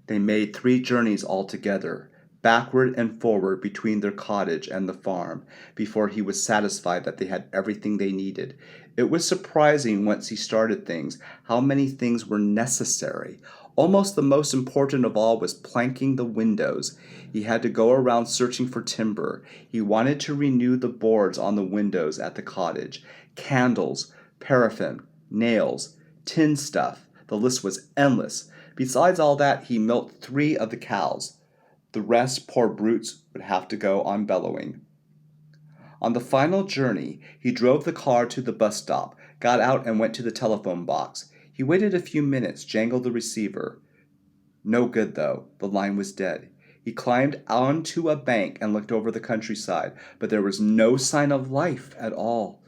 A: They made 3 journeys altogether, backward and forward between their cottage and the farm, before he was satisfied that they had everything they needed. It was surprising, once he started things, how many things were necessary. Almost the most important of all was planking the windows. He had to go around searching for timber. He wanted to renew the boards on the windows at the cottage. Candles, paraffin, nails, tin stuff. The list was endless. Besides all that, he milked 3 of the cows. The rest, poor brutes, would have to go on bellowing. On the final journey, he drove the car to the bus stop, got out and went to the telephone box. He waited a few minutes, jangled the receiver. No good, though. The line was dead. He climbed onto a bank and looked over the countryside, but there was no sign of life at all.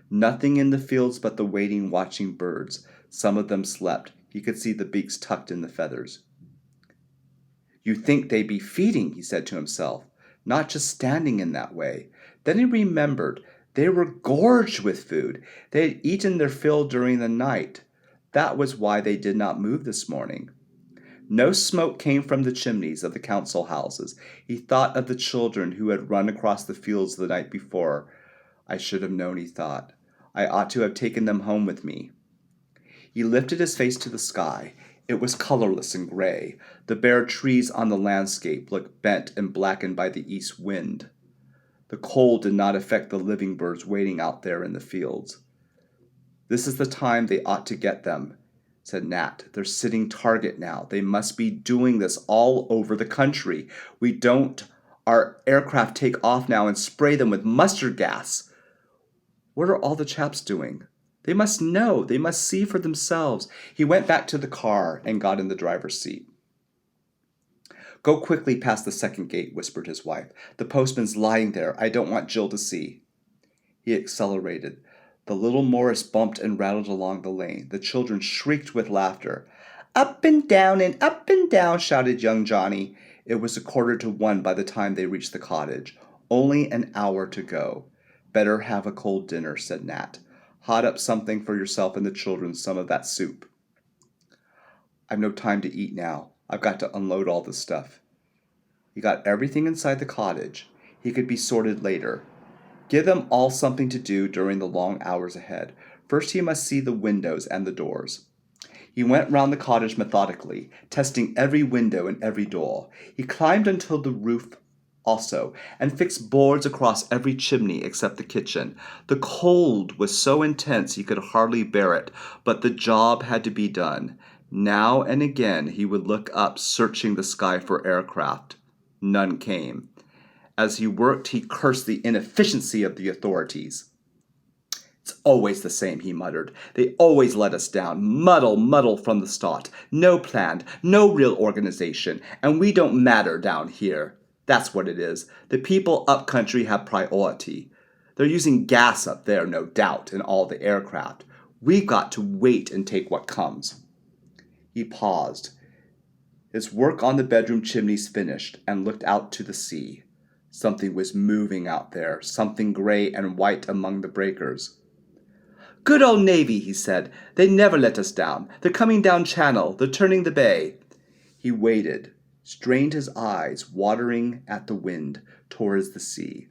A: Nothing in the fields but the waiting, watching birds. Some of them slept. He could see the beaks tucked in the feathers. You'd think they'd be feeding, he said to himself, not just standing in that way. Then he remembered they were gorged with food. They had eaten their fill during the night. That was why they did not move this morning. No smoke came from the chimneys of the council houses. He thought of the children who had run across the fields the night before. I should have known, he thought. I ought to have taken them home with me. He lifted his face to the sky. It was colorless and gray. The bare trees on the landscape looked bent and blackened by the east wind. The cold did not affect the living birds waiting out there in the fields. This is the time they ought to get them, said Nat. They're sitting target now. They must be doing this all over the country. We don't our aircraft take off now and spray them with mustard gas. What are all the chaps doing? They must know. They must see for themselves. He went back to the car and got in the driver's seat. Go quickly past the second gate, whispered his wife. The postman's lying there. I don't want Jill to see. He accelerated. The little Morris bumped and rattled along the lane. The children shrieked with laughter. Up and down, shouted young Johnny. It was 1:45 by the time they reached the cottage. Only an hour to go. Better have a cold dinner, said Nat. Hot up something for yourself and the children, some of that soup. I've no time to eat now. I've got to unload all this stuff. He got everything inside the cottage. He could be sorted later. Give them all something to do during the long hours ahead. First he must see the windows and the doors. He went round the cottage methodically, testing every window and every door. He climbed until the roof also, and fixed boards across every chimney except the kitchen. The cold was so intense he could hardly bear it, but the job had to be done. Now and again he would look up, searching the sky for aircraft. None came. As he worked, he cursed the inefficiency of the authorities. "It's always the same," he muttered. "They always let us down. Muddle from the start. No plan, no real organization, and we don't matter down here. That's what it is. The people up country have priority. They're using gas up there, no doubt, in all the aircraft. We've got to wait and take what comes." He paused. His work on the bedroom chimneys finished, and looked out to the sea. Something was moving out there, something gray and white among the breakers. "Good old Navy," he said. "They never let us down. They're coming down channel. They're turning the bay." He waited, strained his eyes, watering at the wind, towards the sea.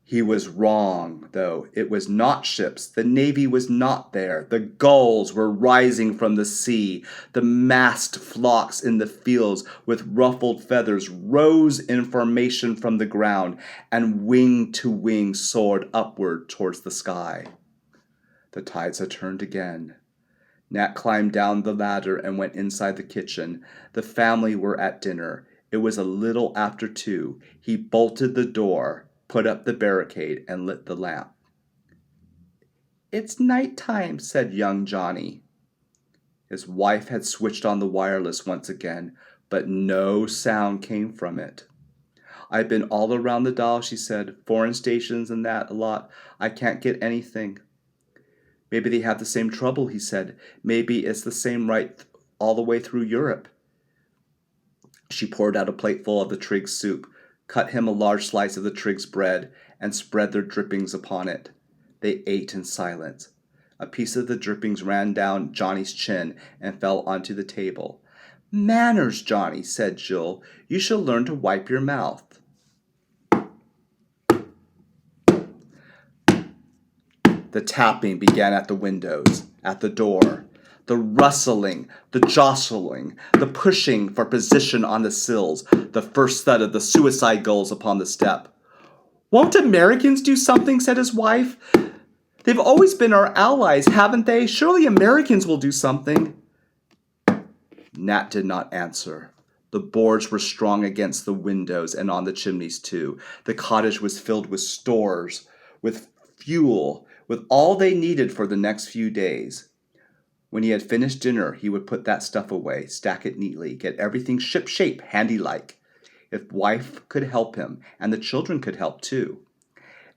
A: He was wrong, though. It was not ships. The Navy was not there. The gulls were rising from the sea. The massed flocks in the fields with ruffled feathers rose in formation from the ground, and wing to wing soared upward towards the sky. The tides had turned again. Nat climbed down the ladder and went inside the kitchen. The family were at dinner. It was a little after 2. He bolted the door, put up the barricade, and lit the lamp. "It's night time," said young Johnny. His wife had switched on the wireless once again, but no sound came from it. "I've been all around the dial," she said. "Foreign stations and that a lot. I can't get anything." "Maybe they have the same trouble," he said. "Maybe it's the same right all the way through Europe." She poured out a plateful of the Triggs soup, cut him a large slice of the Triggs bread, and spread their drippings upon it. They ate in silence. A piece of the drippings ran down Johnny's chin and fell onto the table. "Manners, Johnny," said Jill. "You shall learn to wipe your mouth." The tapping began at the windows, at the door. The rustling, the jostling, the pushing for position on the sills, the first thud of the suicide gulls upon the step. "Won't Americans do something?" said his wife. "They've always been our allies, haven't they? Surely Americans will do something." Nat did not answer. The boards were strong against the windows and on the chimneys too. The cottage was filled with stores, with fuel, with all they needed for the next few days. When he had finished dinner, he would put that stuff away, stack it neatly, get everything ship-shape, handy-like. If wife could help him, and the children could help too.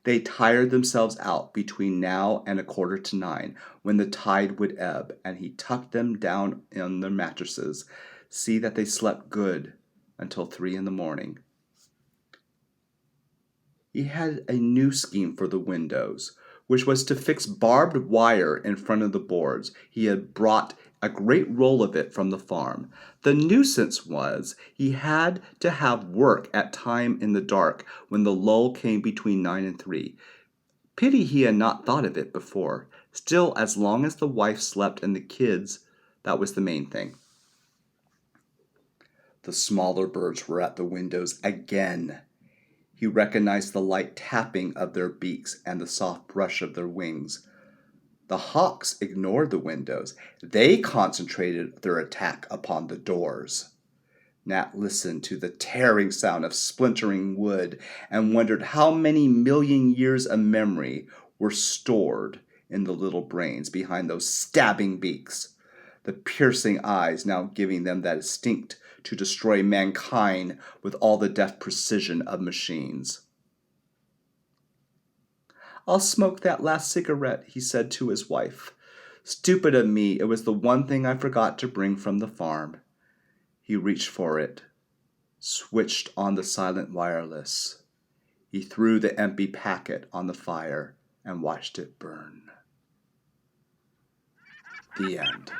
A: They tired themselves out between now and 9:15, when the tide would ebb, and he tucked them down in their mattresses, see that they slept good until 3 a.m. He had a new scheme for the windows, which was to fix barbed wire in front of the boards. He had brought a great roll of it from the farm. The nuisance was he had to have work at time in the dark when the lull came between 9 and 3. Pity he had not thought of it before. Still, as long as the wife slept and the kids, that was the main thing. The smaller birds were at the windows again. He recognized the light tapping of their beaks and the soft brush of their wings. The hawks ignored the windows. They concentrated their attack upon the doors. Nat listened to the tearing sound of splintering wood and wondered how many million years of memory were stored in the little brains behind those stabbing beaks, the piercing eyes now giving them that instinct to destroy mankind with all the deft precision of machines. "I'll smoke that last cigarette," he said to his wife. "Stupid of me, it was the one thing I forgot to bring from the farm." He reached for it, switched on the silent wireless. He threw the empty packet on the fire and watched it burn. The end.